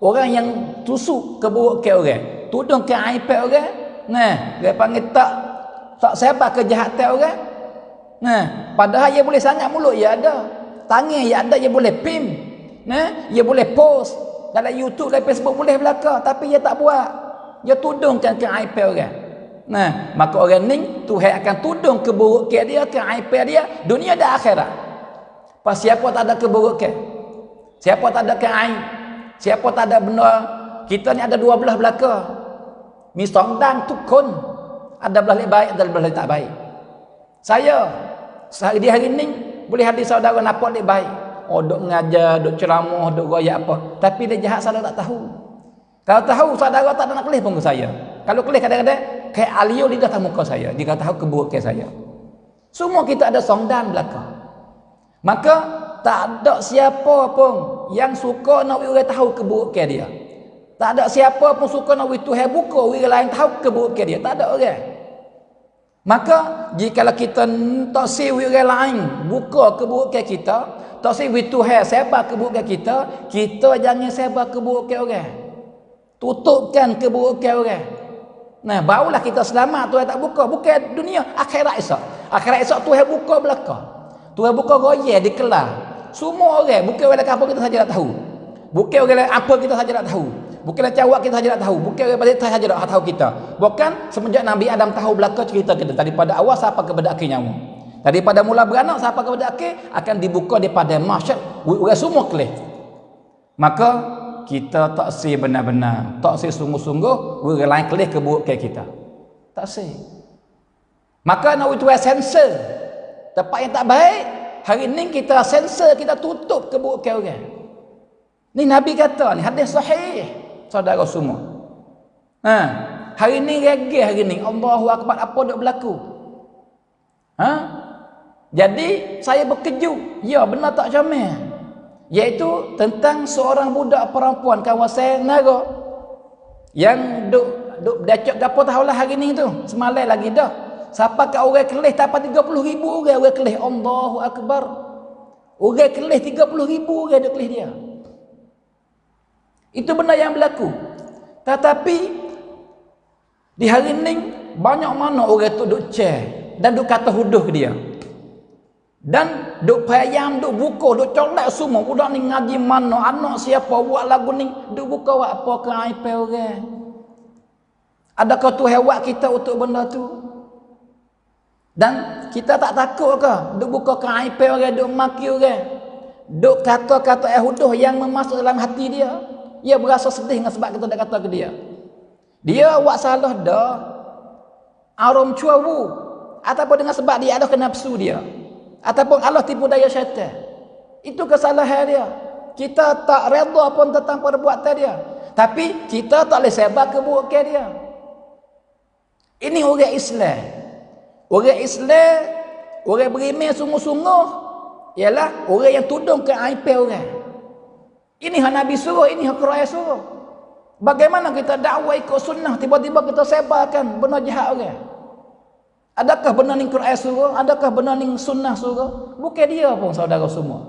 Orang yang susuk keburukan orang, tudung keaiban orang. Nah, dia panggil tak siapa kejahatan orang. Nah, padahal dia boleh sangat mulut dia ada. Tangan dia ada, dia boleh pin. Nah, dia boleh post dalam YouTube, dalam Facebook boleh belaka, tapi dia tak buat. Dia tudungkan keaiban orang. Nah, maka orang ni Tuhan akan tudung keburukan dia, keaiban dia dunia dan akhirat. Pas siapa tak ada keburukan, siapa tak ada keaib, siapa tak ada benda, kita ni ada dua belah belaka. Mi songdang tukun, ada belah baik, ada belah tak baik. Saya di hari ni boleh hadir saudara nampak dia baik. Oh, duk mengajar, duk ceramah, duk royak apa. Tapi dia jahat saudara tak tahu. Kalau tahu saudara tak nak kelih pun ke saya. Kalau kelih kadang-kadang kayak alio lidah tak muka saya. Dia tahu keburukan saya. Semua kita ada songdan belakang. Maka tak ada siapa pun yang suka nak orang tahu keburukan dia. Tak ada siapa pun suka nak Tuhan buka orang lain tahu keburukan dia. Tak ada orang. Maka jikalau kita tak siwi orang lain buka keburukan kita, tak siwi Tuhan sebar keburukan kita, kita jangan sebar keburukan orang. Tutupkan keburukan orang. Nah, barulah kita selamat. Tuhan tak buka, bukan dunia, akhirat esok. Akhirat esok Tuhan buka belakang. Tuhan buka goyah di kelar. Semua orang, bukan orang apa kita saja nak tahu. Bukan orang apa kita saja nak tahu. Bukan cawak kita saja nak tahu. Bukan orang balik saja nak tahu kita. Bukan semenjak Nabi Adam tahu belaka cerita kita. Daripada awal sampai kepada akhir nyawa. Daripada mula beranak sampai kepada akhir akan dibuka daripada mahsyar. Orang semua kelih. Maka kita tak sih benar-benar. Tak sih sungguh-sungguh. Orang lain kelih keburukan kita. Tak sih. Maka nak itu sensor. Tempat yang tak baik. Hari ini kita sensor, kita tutup keburukan orang. Ni Nabi kata ni hadis sahih. Saudara semua. Hari ni reggae hari ni. Allahu Akbar, apa duk berlaku? Jadi saya berkejut. Ya, benar tak comel. Iaitu tentang seorang budak perempuan kawasan Nara yang duk dacok gapo tahulah hari ni tu. Semalam lagi dah. Siapa kat orang kelih dapat 30,000 orang kelih. Allahu Akbar. Orang kelih 30,000 orang duk kelih dia. Itu benda yang berlaku. Tetapi di hari ini banyak mana orang tu duk share dan duk kata huduh dia. Dan duk payam, duk buka, duk colek semua. Budak ni ngaji mana, anak siapa buat lagu ni, duk buka buat apa ke aib orang. Adakah Tuhan buat kita untuk benda tu? Dan kita tak takut ke duk buka ke aib orang, duk maki orang, duk kata-kata huduh yang memasuk dalam hati dia. Dia berasa sedih dengan sebab kita dah kata ke dia. Dia buat salah dah. Arum cuawu. Ataupun dengan sebab dia ada ke nafsu dia. Ataupun Allah tipu daya syaitan. Itu kesalahan dia. Kita tak redha pun tentang perbuatan dia. Tapi kita tak boleh sebar keburukan dia. Ini orang Islam. Orang Islam, orang beriman sungguh-sungguh, ialah orang yang tudung ke aib orang. Ini yang Nabi suruh, ini yang Quran suruh. Bagaimana kita dakwah ikut sunnah, tiba-tiba kita sebarkan benda jahat orang? Adakah benar ni Quran suruh? Adakah benar ni sunnah suruh? Bukan dia pun saudara semua.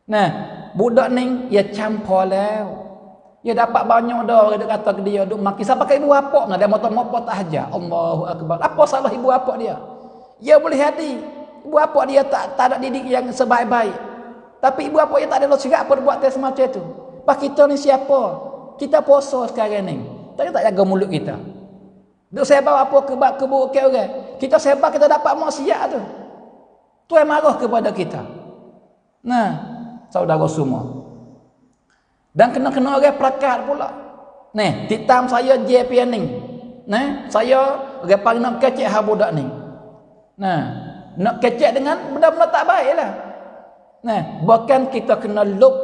Nah, budak ni ia campur lah. Dia dapat banyak dah, dia kata ke dia, duk maki. Siapa pakai ibu bapa nak dia motor-motor tak aja. Allahu akbar. Apa salah ibu bapa dia? Dia boleh jadi ibu bapa dia tak ada didik yang sebaik-baik. Tapi ibu bapa dia tak ada logik apa buat tes semacam itu. Pak kita ni siapa? Kita puasa sekarang ni. Tapi tak jaga mulut kita. Duk sebar apa keburuk ke orang. Kita sebar kita dapat maksiat tu. Tuhan marah kepada kita. Nah, saudara semua. Dan kena orang perakat pula. Ni, titam saya je pianing. Nah, saya orang nak kecek hal budak ni. Nah, nak kecek dengan benda-benda tak baik lah. Nah, bahkan kita kena lop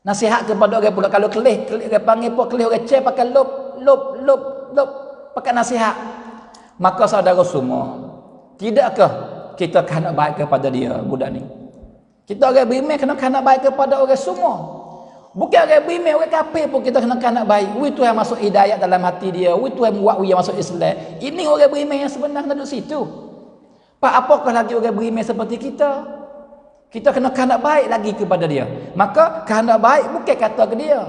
nasihat kepada orang pula. Kalau kelih orang panggil pun kelih orang cek pakai lop pakai nasihat. Maka saudara semua, tidakkah kita kena baik kepada dia budak ni? Kita orang beriman kena baik kepada orang semua. Bukan orang beriman, orang kafir pun kita kena baik. Wi Tuhan masuk hidayah dalam hati dia. Wi Tuhan buat wi masuk Islam. Ini orang beriman yang sebenarnya duduk situ. Pak apakah lagi orang beriman seperti kita? Kita kena baik lagi kepada dia. Maka kena baik bukan kata ke dia.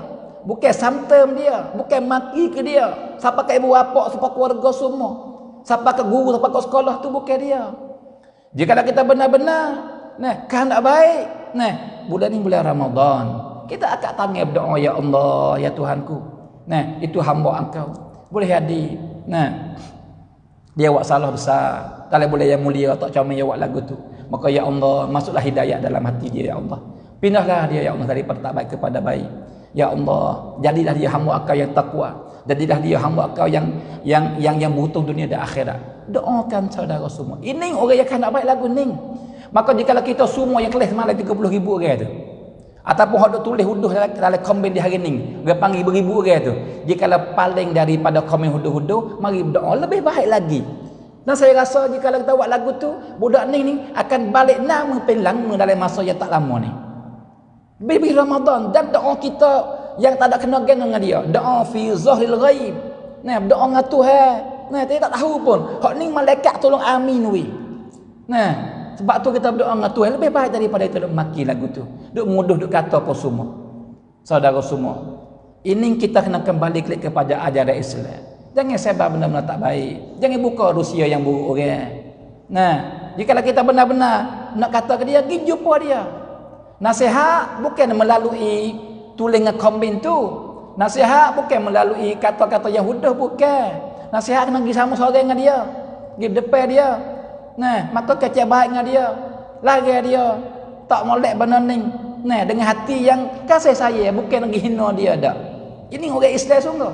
Bukan samtem dia. Bukan maki ke dia. Siapa ke ibu bapa, siapa keluarga semua. Siapa ke guru, siapa ke sekolah tu bukan dia. Jika kita benar-benar kena baik. Bulan ni bulan Ramadan. Kita akan tanya berdoa, ya Allah, ya Tuhanku. Itu hamba Engkau. Boleh jadi. Dia buat salah besar. Kalau boleh yang mulia tak comel dia buat lagu tu. Maka ya Allah, masuklah hidayah dalam hati dia ya Allah. Pindahlah dia ya Allah daripada tak baik kepada baik. Ya Allah, jadilah dia hamba Engkau yang takwa. Jadilah dia hamba Engkau yang beruntung dunia dan akhirat. Doakan saudara semua. Ini orang yang nak baik lagu ni. Maka jika kita semua yang kelas semalam 30,000 orang tu, ataupun hak duk tulis huduh dalam komen di hari ni, orang panggil beribu orang tu, jika paling daripada komen huduh-huduh, mari berdoa lebih baik lagi. Dan saya rasa jika kita buat lagu tu, budak ni akan balik nama pelang dalam masa yang tak lama ni. Lebih Ramadan dan doa kita yang tak ada kena dengan dia. Doa fi zahril ghaib. Doa dengan Tuhan. Kita tak tahu pun. Hak ni malaikat tolong amin wi. Sebab tu kita berdoa dengan Tuhan lebih baik daripada kita duk maki lagu tu. Duk muduh duk kata apa semua. Saudara semua. Ini kita kena kembali klik kepada ajaran Islam. Jangan sebab benda-benda tak baik. Jangan buka Rusia yang buruk orang. Jika kita benar-benar nak kata ke dia, pergi jumpa dia. Nasihat bukan melalui tulis komen tu. Nasihat bukan melalui kata-kata yang hudah, bukan. Nasihat kena pergi sama seorang dengan dia. Pergi depan dia. Maka kecek baik dengan dia. Lari dia. Tak molek benda ni. Dengan hati yang kasih saya, bukan pergi hina dia dak. Ini orang Islam sungguh.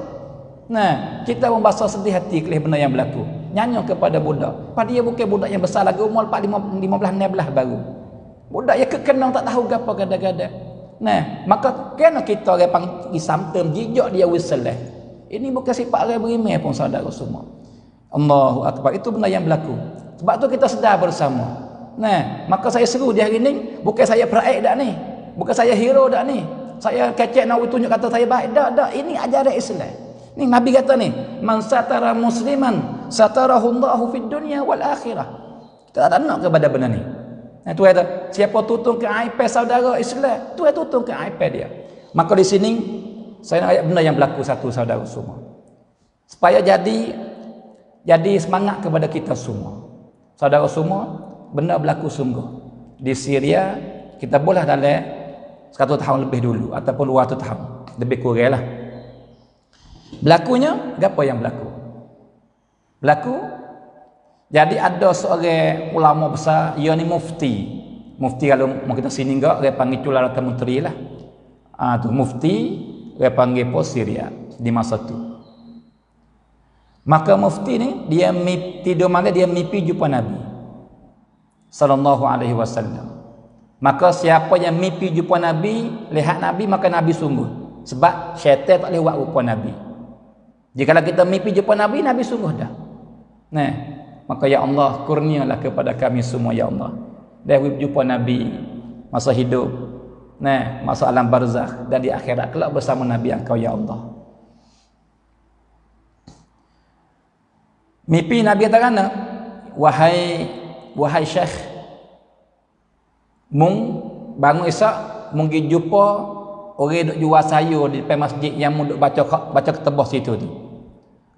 Kita membasuh sedih hati kelih benda yang berlaku. Nyanyi kepada budak. Pada dia bukan budak yang besar lagi, umur 15-16 baru. Budak yang kekenang tak tahu apa kadang-kadang. Maka kena kita orang panggil samtem jijak dia wisalah. Ini bukan sifat orang beriman pun saudara semua. Allahu akbar. Itu benda yang berlaku. Sebab tu kita sedar bersama. Maka saya seru di hari ni, bukan saya peraik dak ni. Bukan saya hero dak ni. Saya kecek nak tunjuk kata saya baik dak. Ini ajaran Islam. Ni Nabi kata ni, man satara musliman satarahullahu fid dunya wal akhirah. Kita tak nak kepada benda ni. Tu kata, siapa tutung ke aib saudara Islam, tu tutung ke aib dia. Maka di sini saya nak ayat benda yang berlaku satu saudara semua. Supaya jadi semangat kepada kita semua. Saudara semua, benda berlaku sungguh. Di Syria kita boleh dalam 100 tahun lebih dulu ataupun 200 tahun. Lebih kurang lah. Berlakunya, apa yang berlaku? Jadi ada seorang ulama besar, ia ni mufti. Mufti kalau mau kita sini enggak, dia panggil Cula Menteri lah. Tu mufti, dia panggil pos Syria di masa tu. Maka mufti ni, dia tidur malam, dia mimpi jumpa Nabi sallallahu alaihi wasallam. Maka siapa yang mimpi jumpa Nabi, lihat Nabi, maka Nabi sungguh. Sebab syaitan tak boleh buat rupa Nabi. Jika kita mimpi jumpa Nabi, Nabi sungguh dah. Maka ya Allah, kurnialah kepada kami semua ya Allah. Dah jumpa Nabi masa hidup, masa alam barzakh dan di akhirat kelak bersama Nabi Engkau ya Allah. Mimpi Nabi kata kana, wahai Syekh, mung bangun esok mung jumpa orang duk jual sayur di depan masjid yang mu duk baca ketebos situ tu.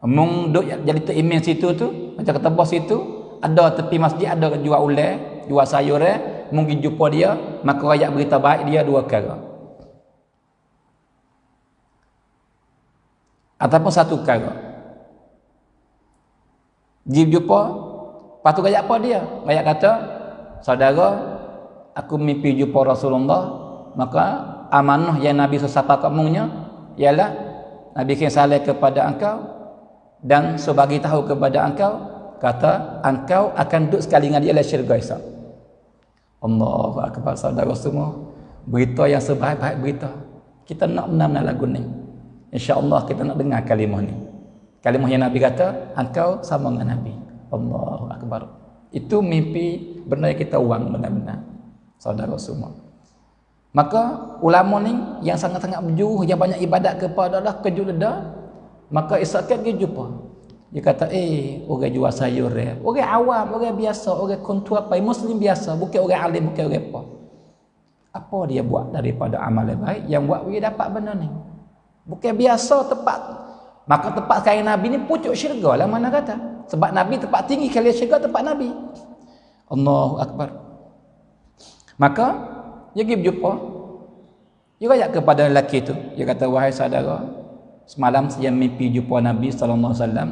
Mung duk jadi tu imam situ tu, baca ketebos situ, ada tepi masjid ada jual ulai, jual sayur mungkin jumpa dia, maka rakyat berita baik dia dua perkara. Ataupun satu perkara. Jumpa, lepas tu rakyat apa dia? Rakyat kata, saudara, aku mimpi jumpa Rasulullah, maka amanah yang Nabi sesapa kamunya ialah Nabi kirim salam kepada engkau dan sebagi tahu kepada engkau, kata engkau akan duduk sekali dengan dia dalam syurga esok. Allahu akbar, saudara semua. Berita yang sebaik-baik berita. Kita nak benar-benar lagu ni. Insya-Allah kita nak dengar kalimah ni. Kalimah yang Nabi kata, engkau sama dengan Nabi. Allahu akbar. Itu mimpi benar yang kita uang benar-benar. Saudara semua. Maka ulama ni yang sangat-sangat berjuh, yang banyak ibadat kepada Allah kejulada, maka esok dia jumpa. Dia kata, orang jual sayur orang awam, orang biasa, orang kontuapai, muslim biasa, bukan orang alim, bukan orang apa. Apa dia buat daripada amal yang baik yang buat dia dapat benda ni? Bukan biasa tepat. Maka tepat kali Nabi ni pucuk syurga lah mana kata. Sebab Nabi tepat tinggi kali syurga tempat Nabi. Allahu akbar. Maka dia pergi berjumpa. Dia rakyat kepada lelaki tu. Dia kata, wahai saudara, semalam saya mimpi jumpa Nabi sallallahu alaihi wasallam.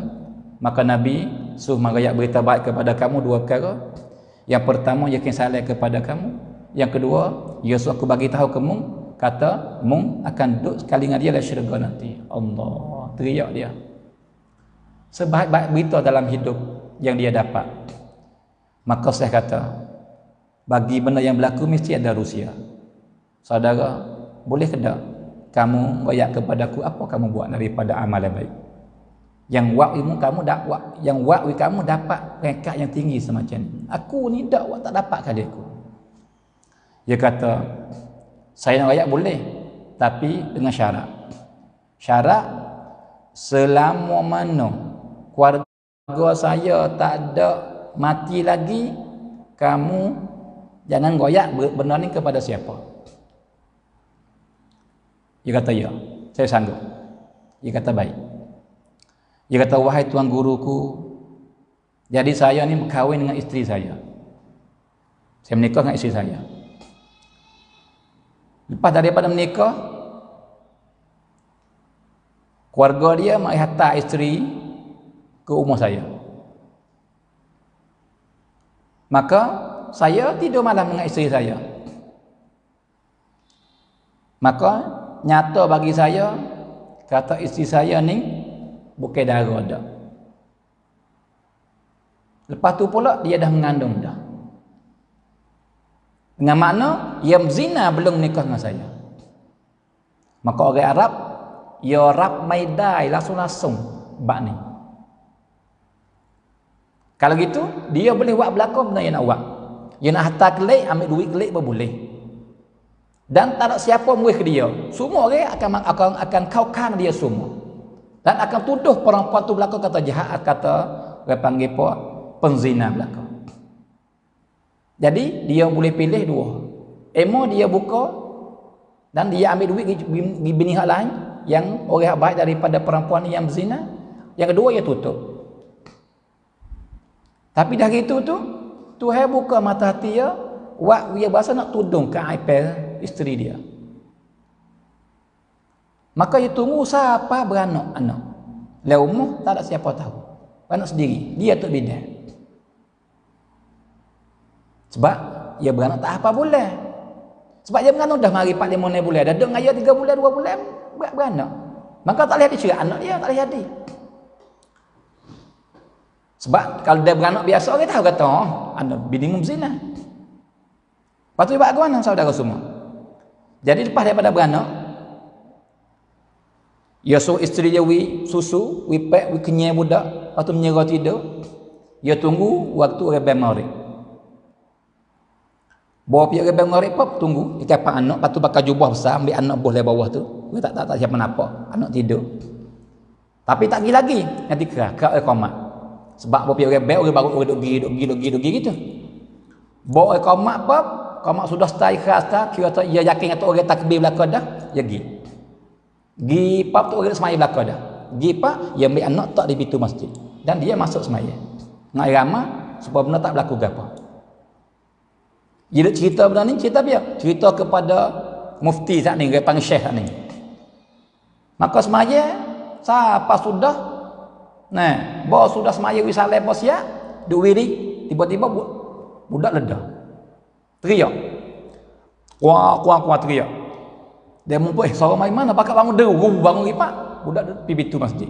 Maka Nabi suruh rakyat berita baik kepada kamu dua perkara. Yang pertama, dia kirim salam kepada kamu. Yang kedua, dia suruh aku bagi tahu kamu, kata mung akan duduk sekali dengan dia dalam syurga nanti. Allah, teriak dia. Sebaik-baik berita dalam hidup yang dia dapat. Maka saya kata, bagi benda yang berlaku mesti ada Rusia. Saudara, boleh ke tak kamu rakyat kepadaku apa kamu buat daripada amal yang baik? Yang ilmu kamu dapat, yang kamu dapat peringkat yang tinggi semacam ni. Aku ni tak dapat kali aku. Dia kata, saya nak rakyat boleh, tapi dengan syarat. Syarat, selama mana keluarga saya tak ada mati lagi, kamu jangan goyak benda ni kepada siapa. Dia kata, ya, saya sanggup. Dia kata, baik. Dia kata, wahai tuan guruku, jadi saya ni berkahwin dengan isteri saya. Saya menikah dengan isteri saya. Lepas daripada menikah, keluarga dia mai hantar isteri ke rumah saya. Maka saya tidur malam dengan isteri saya. Maka nyata bagi saya, kata isteri saya ni bukan darah dah. Lepas tu pula dia dah mengandung dah. Dengan makna ia zina belum menikah dengan saya. Maka orang Arab, ya rab maidai langsung bab ni. Kalau gitu, dia boleh buat belakang benda yang nak buat. Dia nak hantar kelik, ambil duit kelik pun boleh. Dan tak ada siapa murid ke dia. Semua orang akan kaukan dia semua. Dan akan tuduh perempuan tu belakang kata jahat, kata orang panggil apa? Penzina belakang. Jadi dia boleh pilih dua. Emo dia buka dan dia ambil duit di bini hak lain yang orang baik daripada perempuan yang berzina. Yang kedua dia tutup. Tapi dari itu tu Tuhan buka mata hati dia, wak dia berasa nak tudung ke aib isteri dia. Maka dia tunggu siapa beranak anak. Lah umur tak ada siapa tahu. Anak sendiri, dia tu bidan. Sebab dia beranak tak apa bulan. Sebab dia beranak dah mari 4-5 bulan. Dah duduk dengan dia 3 bulan, 2 bulan beranak. Maka tak boleh jadi cerai anak dia, tak boleh jadi. Sebab kalau dia beranak biasa, orang tahu kata, anak bini berzina. Lepas tu dia buat mana saudara semua? Jadi lepas daripada beranak, dia suruh isteri dia susu, pek, kenyai budak, lepas tu menyerah tidur. Dia tunggu waktu orang maghrib. Bawa pergi orang maghrib pop tunggu, dia kapak anak, lepas tu bakal jubah besar, ambil anak buah dari bawah tu. Dia tak siapa nampak, anak tidur. Tapi tak pergi lagi, nanti kerak komat. Sebab bawa pergi orang baru orang duk gi gitu. Bawa komat pop, kau mak sudah stay khas dah, kira tu ia yakin atau orang takbir belaka dah, ya gi. Gi pap tu orang semaya belaka dah. Gi pa ia ambil anak tak di pintu masjid dan dia masuk semaya. Ngai ramah supaya benda tak berlaku gapo. Jadi cerita benda ni cerita biar, cerita kepada mufti sat ni, dia panggil syekh sat ni. Maka semaya siapa sudah bawa sudah semaya wisalai bos ya, duk wiri, tiba-tiba budak ledah. Teriak. Kuat teriak. Dia mumpul, suara mai mana? Pakak bangun deru, bangun ripak. Budak pergi pintu masjid.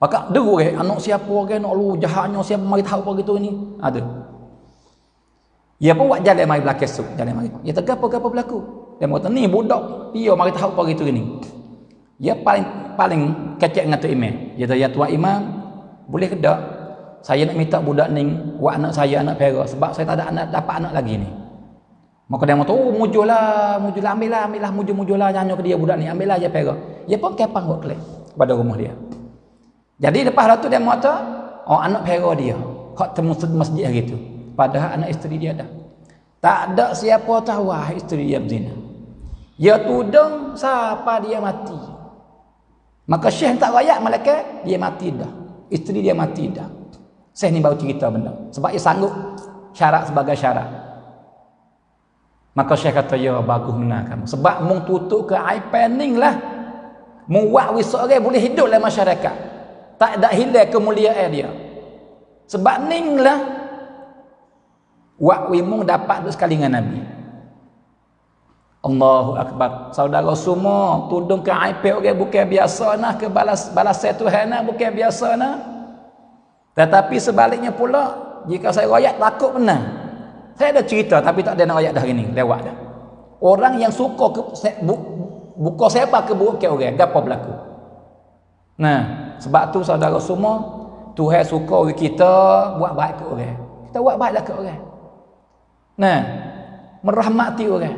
Pakak deru anak siapa orang nak lu jahatnya siapa mari tahu apa gitu ni. Ada. Ya pun buat jalan mari belakang esok, jalan mari. Ya tergapo-gapo berlaku. Dia kata ni budak dia mari tahu apa gitu ni. Ya paling kecek dengan tu imam. Dia kata ya tuan imam, boleh ke tak saya nak minta budak ni buat anak saya anak pera sebab saya tak ada anak dapat anak lagi ni. Maka dia kata oh mujurlah ambillah mujur-mujurlah nyanyi ke dia budak ni ambillah je pera. Dia pun kepang buat kelek pada rumah dia. Jadi lepas tu dia kata oh anak pera dia hak temu masjid hari tu. Padahal anak isteri dia dah. Tak ada siapa tahu isteri dia berzina. Dia tudung siapa dia mati. Maka syekh tak rayak malaikat dia mati dah. Isteri dia mati dah. Syekh ni baru cerita benda. Sebab dia sanggup syarat sebagai syarat. Maka syekh kata ya bagus benar kamu. Sebab mung tutup ke aib pening lah. Mung buat wisok orang boleh hidup dalam masyarakat. Tak ada hilang kemuliaan dia. Sebab ning lah wak wimung dapat tu sekali dengan Nabi. Allahu Akbar. Saudara semua, tudung ke aib orang bukan biasa nah, ke balas Tuhan nah bukan biasa nah. Tetapi sebaliknya pula, jika saya royak takut benar. Saya ada cerita tapi tak ada nak royak dah hari ni, lewat dah. Orang yang suka buka sepak ke buruk ke orang, gapo berlaku. Nah, sebab tu saudara semua, Tuhan suka kita buat baik ke orang. Kita buat baiklah ke orang. Nah, merahmati orang.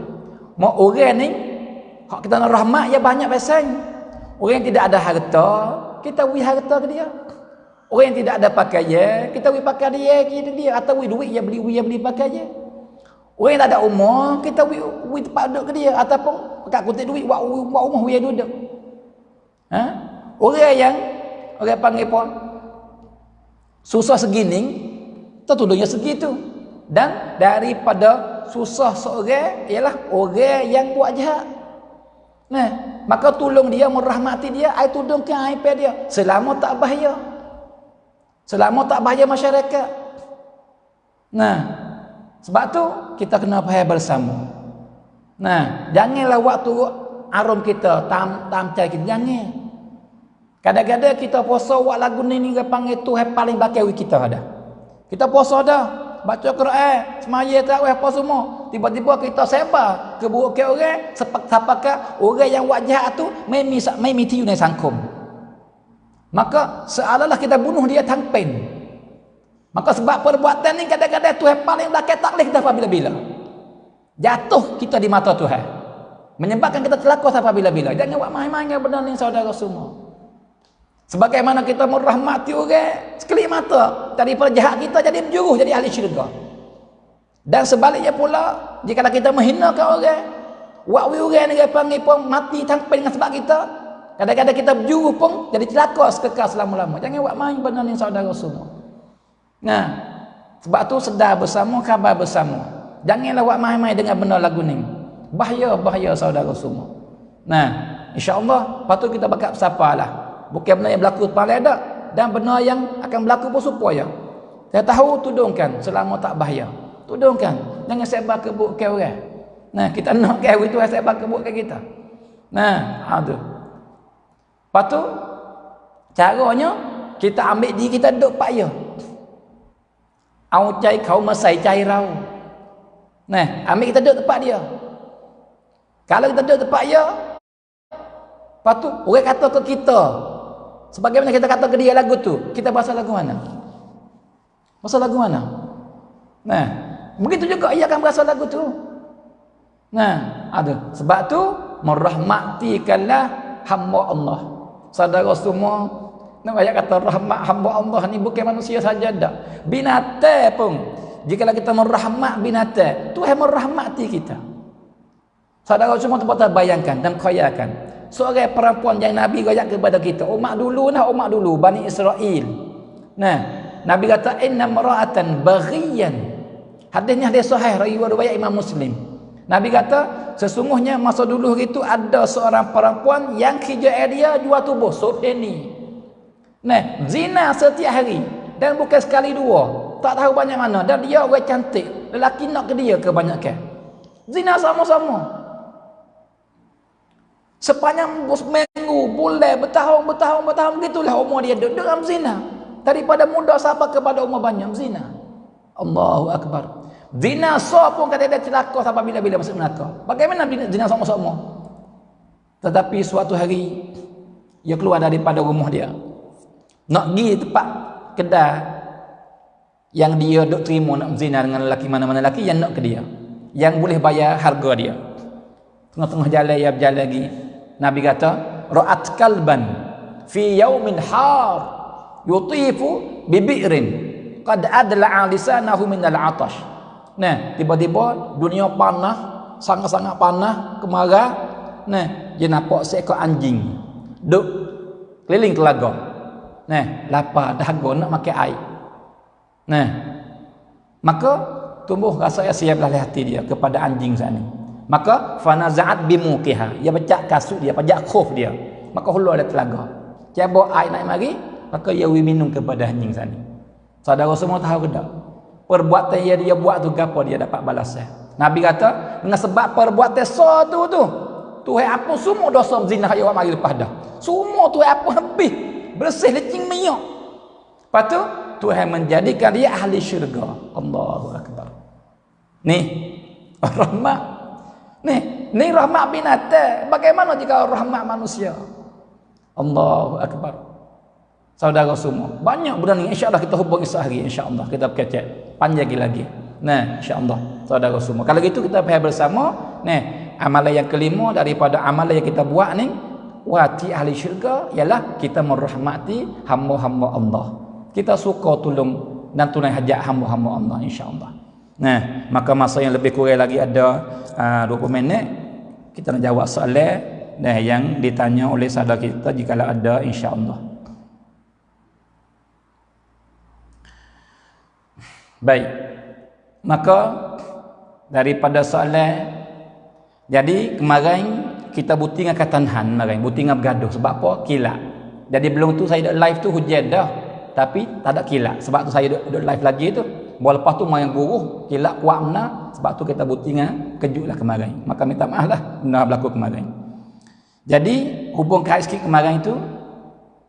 Mau orang ni hak kita nak rahmat ya banyak pasang. Orang yang tidak ada harta, kita beri harta ke dia. Orang yang tidak ada pakaian, kita beri pakaian dia atau beri duit dia beli pakaian. Orang yang tak ada umur, kita beri tempat duduk ke dia ataupun kat kutip duit buat rumah dia duduk. Ha? Orang panggil pun susah segini, tertudungnya segitu. Dan daripada susah seorang ialah orang yang buat jahat. Nah, maka tolong dia, merahmati dia, ai tudung ke aib dia selama tak bahaya. Selama tak bahaya masyarakat. Nah, sebab tu kita kena faham bersama. Nah, janganlah waktu arum kita tamcai kita jangan. Kadang-kadang kita puasa buat lagu ni dia panggil Tuhan paling bakal kita ada. Kita puasa dah, baca Quran, semaya tarawih apa semua. Tiba-tiba kita sebar keburukan orang, sepak-sepakkan orang yang buat jahat tu mai tiu dalam sangkum. Maka seolah-olah kita bunuh dia tangpen. Maka sebab perbuatan ni kadang-kadang Tuhan paling belakang tak boleh kita bila-bila. Jatuh kita di mata Tuhan. Menyebabkan kita celaka sampai bila-bila. Jangan buat main-main benda ni saudara semua. Sebagaimana kita merahmati orang sekelip mata daripada jahat kita jadi menjuruh jadi ahli syurga. Dan sebaliknya pula jika kita menghinakan orang, buat orang ni panggil pun mati tanpa dengan sebab kita, kadang-kadang kita berjuruh pun jadi celaka sekekal selama-lama. Jangan buat main benda ni saudara semua. Nah, sebab tu sedar bersama, khabar bersama. Janganlah buat main-main dengan benda lagu ni. Bahaya saudara semua. Nah, insya-Allah patut kita bakal bersabarlah. Bukan benda yang berlaku paling ada dan benda yang akan berlaku pun supaya. Saya tahu tudungkan selama tak bahaya. Tudungkan. Jangan sebar kebuk ke orang. Nah, kita nak ke itu sebar kebuk ke kita. Nah, ada. Lepas tu caranya kita ambil diri kita duduk payah. Au cai kau masai cai rau. Nah, ambil kita duduk tempat dia. Kalau kita duduk tempat dia, lepas tu orang kata ke kita, sebagaimana kita kata ke dia lagu tu, kita bahasa lagu mana? Bahasa lagu mana? Nah, begitu juga ia akan bahasa lagu tu. Nah, ada. Sebab tu merahmatikanlah hamba Allah. Saudara semua, nak ayat kata rahmat hamba Allah ni bukan manusia saja dah. Binatang pun Jika kita merahmat binatang, Tuhan merahmati kita. Saudara semua tempat bayangkan dan khayakan. Seorang perempuan yang Nabi royak kepada kita, umat dulu, Bani Israel. Nah, Nabi kata inna mara'atan baghiyan. Hadis ni hadis sahih riwayat Imam Muslim. Nabi kata sesungguhnya masa dulu itu ada seorang perempuan yang kerja dia jual tubuh subhani. Nah, zina setiap hari dan bukan sekali dua. Tak tahu banyak mana dan dia orang cantik. Lelaki nak ke dia kebanyakan. Zina sama-sama. Sepanjang minggu, bulan, bertahun gitulah umur dia duduk dalam zina. Daripada muda sampai kepada umur banyak zina. Allahu Akbar. Zina pun kata dia celaka sampai bila-bila masuk neraka. Bagaimana zina sama-sama? Tetapi suatu hari dia keluar daripada rumah dia. Nak pergi tempat kedai yang dia duk terima nak zina dengan lelaki mana-mana lelaki yang nak ke dia. Yang boleh bayar harga dia. Tengah-tengah jalan dia berjalan lagi. Nabi kata, ra'at kalban fi yaumin har yutifu bi bi'rin qad adla'a lisanahu min al-'atash. Nah, tiba-tiba dunia panas, sangat-sangat panas, kemarau. Nah, dia nampak seekor anjing duk keliling telaga. Nah, lapar, dahaga nak makan air. Nah, maka tumbuh rasa siap dalam hati dia kepada anjing sana. Maka fanaza'at bimuqiha, dia pecah kasut dia, pajak khuf dia. Maka hulur ada telaga. Cabut air naik mari, maka dia minum kepada anjing sana. Saudara semua tahu ke tak? Perbuatan yang dia buat tu gapo dia dapat balasan. Nabi kata, dengan sebab perbuatan tu Tuhan apa semua dosa zina yang mari lepas dah. Semua Tuhan apa habis, bersih lecing minyak. Lepas tu Tuhan menjadikan dia ahli syurga. Allahu Akbar. Ni rahmat. Ni rahmat binatang. Bagaimana jika rahmat manusia? Allahu Akbar. Saudara semua, banyak benda ni insya-Allah kita hubungi sehari insya-Allah kita kecek panjang lagi. Nah, insya-Allah saudara semua. Kalau gitu kita faham bersama, amalan yang kelima daripada amalan yang kita buat ni wati ahli syurga ialah kita merahmati hamba-hamba Allah. Kita suka tolong dan tunai hajat hamba-hamba Allah insya-Allah. Nah, maka masa yang lebih kurang lagi ada 20 minit kita nak jawab soalan yang ditanya oleh saudara kita jika ada insya-Allah. Baik. Maka daripada soalan, jadi kemarin kita buti dengan katanhan kemarin, buti dengan bergaduh sebab apa? Kilat. Jadi belum tu saya duduk live tu hujan dah, tapi tak ada kilat. Sebab tu saya duduk live lagi tu. Baru lepas tu main guruh, kilat kuat mana, sebab tu kita buti dengan kejutlah kemarin. Maka minta maaf lah benda berlaku kemarin. Jadi hubung kait sikit kemarin tu.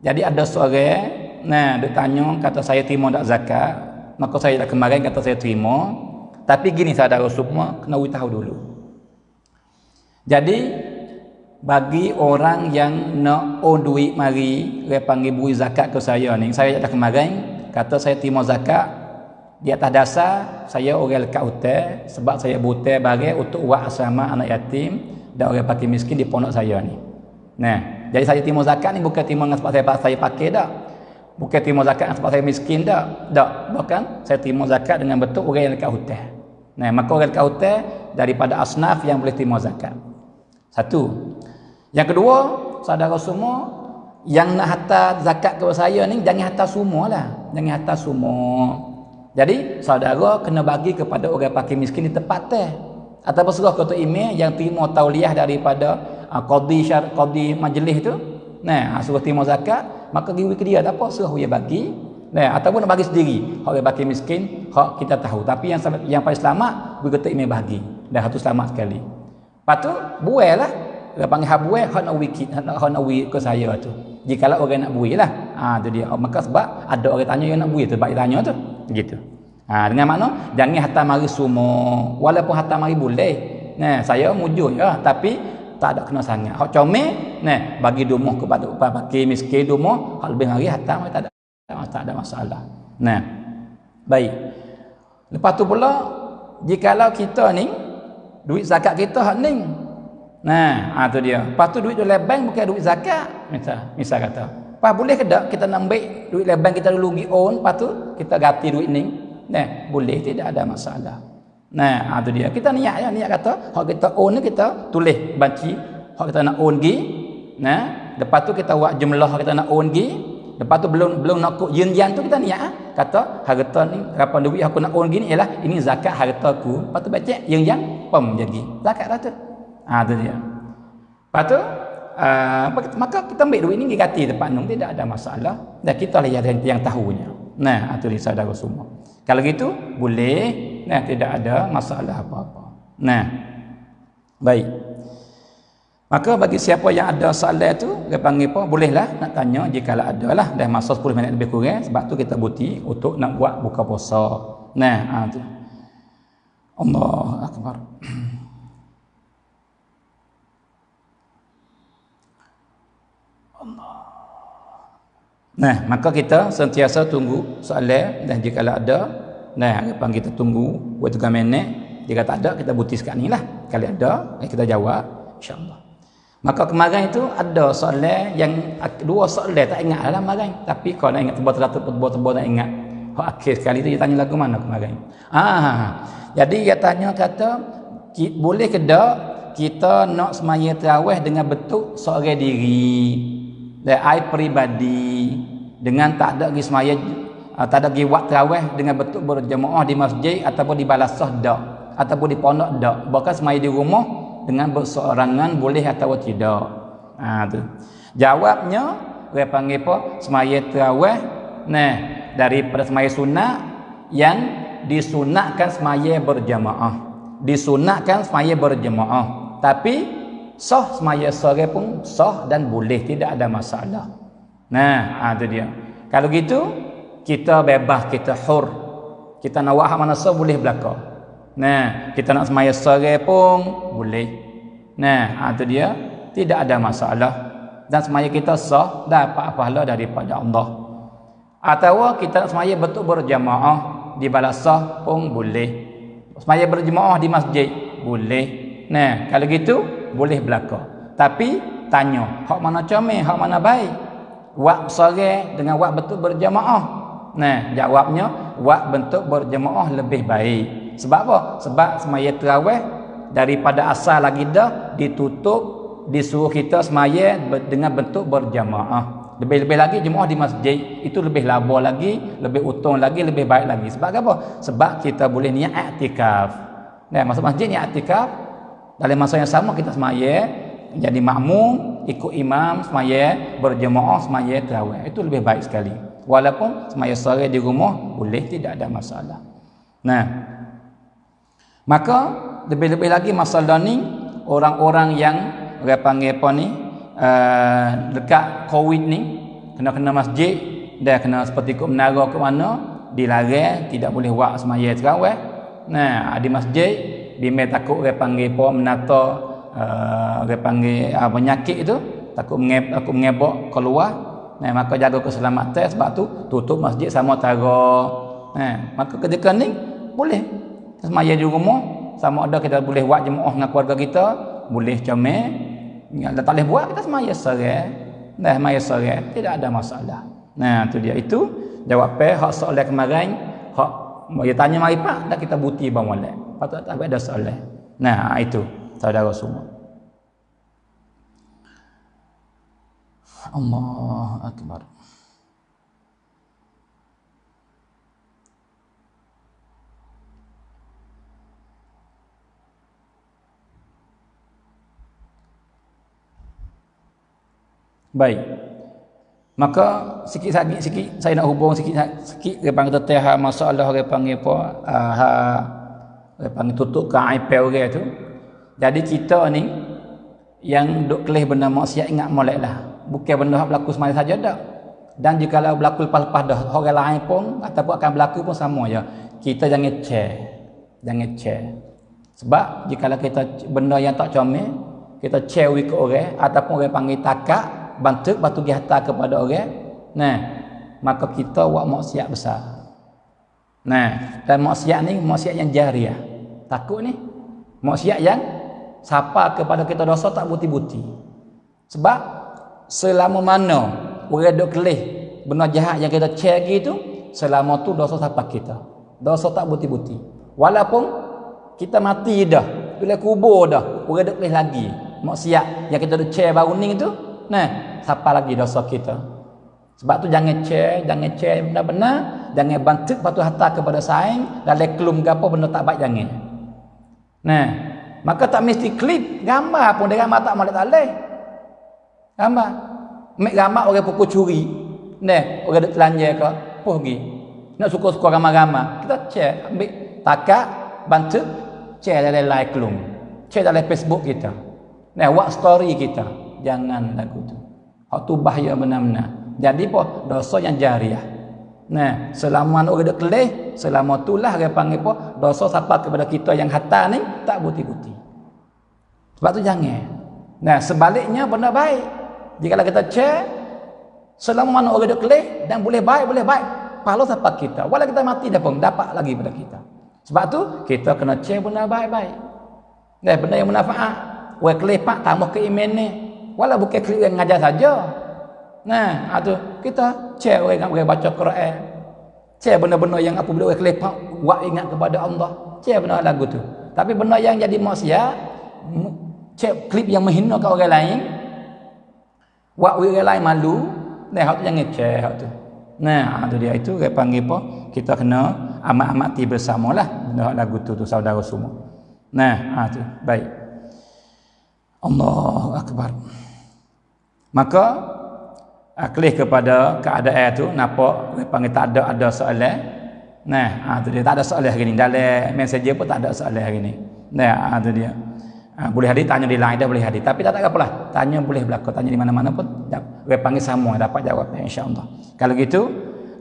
Jadi ada seorang dia tanya kata saya terima tak zakat. Maka saya dah kemarin kata saya terima. Tapi gini saudara semua, kena tahu dulu. Jadi bagi orang yang nak duit mari dia panggil bui zakat ke saya ni, saya dah kemarin kata saya terima zakat di atas dasar saya orang lekat hutang sebab saya buta barang untuk buat asrama anak yatim dan orang fakir miskin di pondok saya ni. Nah, jadi saya terima zakat ni bukan terima sebab saya pakai dak. Bukan terima zakat sebab saya miskin dak. Dak, bukan. Saya terima zakat dengan betul orang yang lekat hutang. Nah, maka orang lekat hutang daripada asnaf yang boleh terima zakat. Satu. Yang kedua, saudara semua yang nak hantar zakat kepada saya ni jangan hantar semualah. Jangan hantar semua. Jadi saudara kena bagi kepada orang fakir miskin di tempat teh. Ataupun serah ke email yang terima tauliah daripada qadi majlis tu. Nah, suruh terima zakat, maka giwi ke dia tak apa, suruh dia bagi. Nah, ataupun nak bagi sendiri. Hak orang fakir miskin, hak kita tahu. Tapi yang paling selamat, we kata email bagi. Dah satu selamat sekali. Lepas tu, buai lah. Dia panggil hak buai, hak nak wikit, hak nak wikit ke saya tu. Jikalau orang nak buai lah. Tu dia. Maka sebab ada orang tanya yang nak buai tu, sebab dia tanya tu. Gitu. Dengan makna jangan hantar mari semua. Walaupun hantar mari boleh. Nah, saya mujur ya, tapi tak ada kena sangat. Hak comel, bagi rumah kepada fakir miskin rumah, hak lebih mari hantar mari tak ada masalah. Nah. Baik. Lepas tu pula jikalau kita ni duit zakat kita hak ni. Nah, tu dia. Lepas tu duit dalam bank bukan duit zakat. Misal kata. Pak boleh ke tak kita nak ambil duit dalam bank kita dulu pergi on, lepas tu kita ganti duit ni. Nah, boleh, tidak ada masalah. Nah, itu dia. Kita niat kata, hak kita own ni kita tulis banci, hak kita nak own gi. Nah, lepas tu kita buat jumlah hak kita nak own gi. Lepas tu belum nak kok yin-yang tu kita niat kata harta ni berapa duit aku nak own gini ialah ini zakat hartaku. Lepas tu baca yin-yang pem jadi zakat dah tu. Tu dia. Lepas tu maka kita ambil duit ni ganti tempat nung, tidak ada masalah. Dan kita lah yang tahunya. Nah, itu dia saudara semua. Kalau gitu boleh, nah tidak ada masalah apa-apa. Nah, baik. Maka bagi siapa yang ada soalan tu, dia panggil apa? Bolehlah nak tanya jika ada lah. Dah masa 10 minit lebih kurang, sebab tu kita buti untuk nak buat buka puasa. Nah, tu. Allah Akbar. Nah, maka kita sentiasa tunggu soalan, dan jika ada, nah, dia panggil kita tunggu buat 3 minit. Jika tak ada, kita buti sekat ni lah. Kalau ada, kita jawab, insya-Allah. Maka kemarin itu ada soalan yang 2 soalan tak ingat dalam kemarin, tapi kalau nak ingat tebal-tebal tak ingat. Hak akhir sekali tu dia tanya lagu mana kemarin. Jadi dia tanya kata boleh ke tak kita nak semaya tarawih dengan bentuk seorang diri, dan ai peribadi, dengan tak ada pergi semaya tak ada pergi buat tarawih dengan bentuk berjemaah di masjid ataupun di balasah dak ataupun di pondok dak, bahkan semaya di rumah dengan berseorangan boleh atau tidak. Tu. Jawabnya dia panggil apa? Semaya tarawih daripada semaya sunat yang disunatkan semaya berjamaah. Disunatkan semaya berjamaah. Tapi sah semaya sore pun sah dan boleh, tidak ada masalah. Itu dia. Kalau gitu kita bebas, kita hur. Kita nak buat hak mana sah boleh belaka. Kita nak semaya sore pun boleh. Itu dia, tidak ada masalah. Dan semaya kita sah, dapat pahala daripada Allah. Atau kita nak semaya betul berjamaah di balasah pun boleh. Semaya berjamaah di masjid boleh. Kalau gitu boleh belaka. Tapi tanya, hak mana comel, hak mana baik? Wak sore dengan wak betul berjamaah. Jawabnya wak bentuk berjamaah lebih baik. Sebab apa? Sebab semaya tarawih daripada asal lagi dah ditutup, disuruh kita semaya dengan bentuk berjamaah. Lebih-lebih lagi jemaah di masjid itu lebih laba lagi, lebih untung lagi, lebih baik lagi. Sebab apa? Sebab kita boleh niat i'tikaf. Masuk masjid niat i'tikaf, dalam masa yang sama kita semaya jadi makmum, ikut imam semaya berjemaah, semaya tarawih. Itu lebih baik sekali. Walaupun semaya sore di rumah boleh, tidak ada masalah. Maka lebih-lebih lagi masalah ni orang-orang yang dia panggil apa ni dekat COVID ni kena masjid, dah kena seperti ke menara ke mana, dilarang, tidak boleh buat semaya tarawih. Di masjid bimbang takut dia panggil apa menata dia panggil penyakit itu, takut mengebak keluar. Maka jaga keselamatan, sebab tu tutup masjid sama tara. Maka ketika ni boleh semaya di rumah, sama ada kita boleh buat jemaah dengan keluarga kita, boleh comel. Tak boleh buat, kita semaya sore. Semaya sore tidak ada masalah. Itu dia. Itu jawapan hak soalan kemarin. Hak dia tanya mari pak, dah kita buti bang molek. Patut tak ada soalan. Itu saudara semua. Allah Akbar. Baik. Maka sikit saya nak hubung sikit dia panggil teteh masalah dia panggil apa? Dia panggil tutup ke aib orang tu. Jadi kita ni yang duk kelih benda maksiat ingat molek lah. Bukan benda hak berlaku semaya saja dak. Dan jika berlaku lepas-lepas dah orang lain pun ataupun akan berlaku pun sama je. Kita jangan share. Sebab jika kita benda yang tak comel, kita share ke orang ataupun orang panggil takak bantuk batu pergi hantar kepada orang, maka kita buat maksiat besar. Dan maksiat ni maksiat yang jariah. Takut ni maksiat yang sapa kepada kita dosa tak buti-buti. Sebab selama mana orang duk kelih benda jahat yang kita share gitu, selama tu dosa sapa kita. Dosa tak buti-buti. Walaupun kita mati dah, bila kubur dah, orang dak boleh lagi. Maksiat yang kita dak share baru ni tu, nah, siapa lagi dosa kita? Sebab tu jangan share benar-benar, jangan bantuk patu harta kepada saing, dalam kelum ke apa benda tak baik jangan. Nah, maka tak mesti klip gambar pun dia gambar tak molek tak leh. Gambar. Mek gambar orang pukul curi. Nah, orang dak telanjang ke, apa pergi? Nak suka-suka gambar-gambar. Kita share, ambil takat, bantuk, share dalam live kelum. Share dalam Facebook kita. Nah, buat story kita. Jangan lagu tu. Hak tu bahaya benar-benar. Jadi apa? Dosa yang jariah. Nah, selama orang dak kelih, selama itulah dia panggil apa? Dosa siapa kepada kita yang harta ni tak buti-buti. Sebab tu jangan. Nah, sebaliknya benda baik. Jika kita share, selama mana orang dak kelih dan boleh baik, pahala siapa kita. Walau kita mati dah pun dapat lagi pada kita. Sebab tu kita kena share benda baik-baik. Nah, benda yang bermanfaat. Orang kelih pak tambah keiman ni. Walau bukan kelih yang ngajar saja. Nah, tu kita share orang baca Quran. Share benda-benda yang apabila orang kelepak buat ingat kepada Allah. Share benda lagu tu. Tapi benda yang jadi maksiat, share klip yang menghina kat orang lain, buat orang lain malu, nah hak tu jangan share hak tu. Nah, tu dia itu dia panggil apa? Kita kena amat-amati bersamalah benda lagu tu saudara semua. Nah, tu baik. Allahu akbar. Maka kelih kepada keadaan tu nampak dia panggil tak ada soalan. Nah, tu dia tak ada soalan hari ni. Dalam messenger pun tak ada soalan hari ni. Nah, tu dia. Boleh hadir tanya di line dah boleh hadir. Tapi tak apalah. Tanya boleh berlaku. Tanya di mana-mana pun dia panggil sama dapat jawab insya-Allah. Kalau gitu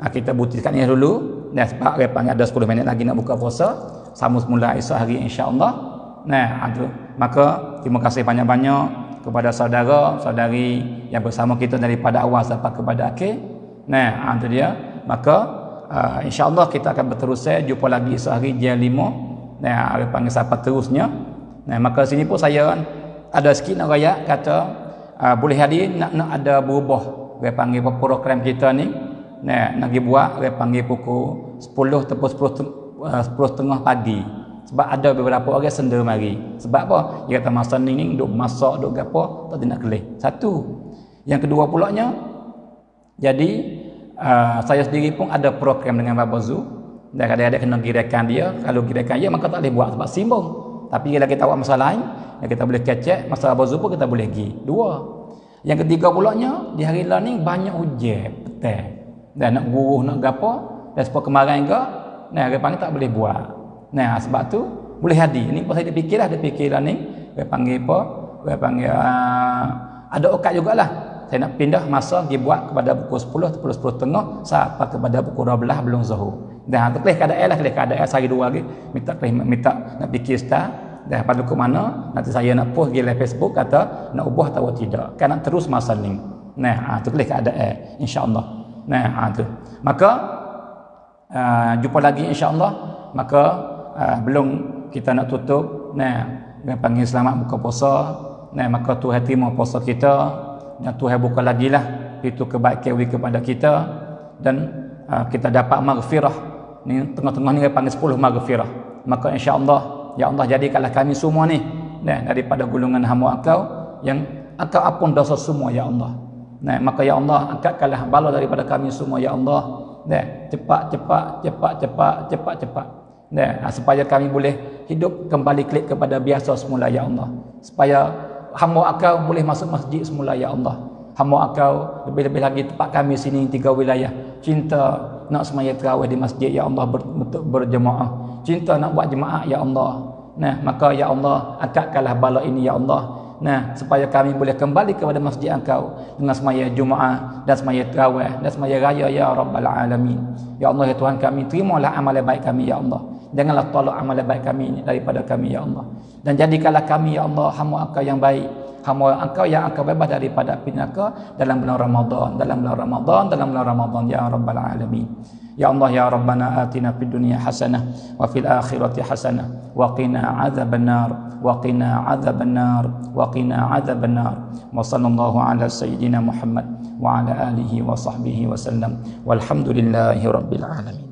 kita buktikan ini dulu. Nah, sebab dia panggil ada 10 minit lagi nak buka puasa. Sambung semula esok hari insya-Allah. Nah, tu maka terima kasih banyak-banyak kepada saudara-saudari yang bersama kita daripada awal sampai kepada akhir. Nah, itu dia. Maka insya-Allah kita akan berterusan jumpa lagi esok hari jam 5. Nah, ada panggil siapa terusnya. Nah, maka sini pun saya ada sikit nak rayak kata boleh hadir nak ada berubah dia panggil program kita ni. Nah, nak pergi buat dia panggil pukul 10 ataupun 10.30 pagi. Sebab ada beberapa orang senda mari. Sebab apa? Dia kata masa ni duk masak, duk gapo, tak nak kelih. Satu. Yang kedua pulaknya, jadi saya sendiri pun ada program dengan Baba Zu. Dan kadang-kadang kena girakan dia. Kalau girakan dia maka tak boleh buat sebab simbang. Tapi kalau kita buat masalah lain, kita boleh kecek masa Baba Zu pun kita boleh pergi. Dua. Yang ketiga pulaknya, di hari learning banyak hujan petang. Dan nak guruh nak gapo, dan sebab kemarin ke, nah dia panggil tak boleh buat. Nah, sebab tu boleh hadir. Ini pasal dia fikirlah ni. Dia panggil apa? Dia panggil ada okat jugalah. Saya nak pindah masa dia buat kepada pukul 10 atau 10.30 sampai kepada pukul 12 belum zuhur. Dan kelih keadaan sehari dua lagi minta nak fikir start. Dan pada ke mana nanti saya nak post di Facebook kata nak ubah atau tidak. Kan nak terus masa ni. Nah, tu kelih keadaan insya-Allah. Nah, tu. Maka jumpa lagi insya-Allah. Maka belum kita nak tutup, nah dia panggil selamat buka puasa. Nah, maka Tuhan terima puasa kita dan Tuhan buka lagi lah pintu kebaikan kepada kita dan kita dapat maghfirah. Ni tengah-tengah ni dia panggil 10 maghfirah. Maka insya-Allah ya Allah jadikanlah kami semua ni nah daripada golongan hamba Engkau yang Engkau ampun dosa semua ya Allah. Nah, maka ya Allah angkatkanlah bala daripada kami semua ya Allah. Nah, cepat. Nah, supaya kami boleh hidup kembali klik kepada biasa semula ya Allah. Supaya hamba Engkau boleh masuk masjid semula ya Allah. Hamba Engkau lebih-lebih lagi tempat kami sini 3 wilayah. Cinta nak semaya tarawih di masjid ya Allah berjemaah. Cinta nak buat jemaah ya Allah. Nah, maka ya Allah angkatkanlah bala ini ya Allah. Nah, supaya kami boleh kembali kepada masjid Engkau dengan semaya Jumaat dan semaya tarawih dan semaya raya ya Rabbal Alamin. Ya Allah ya Tuhan kami, terimalah amalan baik kami ya Allah. Janganlah tolak amalan baik kami daripada kami ya Allah. Dan jadikanlah kami ya Allah hamba Engkau yang baik, hamba Engkau yang Engkau bebas daripada api neraka dalam bulan Ramadan ya Rabbal Alamin. Ya Allah ya Rabbana atina fid dunya hasanah wa fil akhirati hasanah wa qina adzabannar wa qina adzabannar wa qina adzabannar. Wa sallallahu ala sayyidina Muhammad wa ala alihi wa sahbihi wa sallam. Walhamdulillahi rabbil alamin.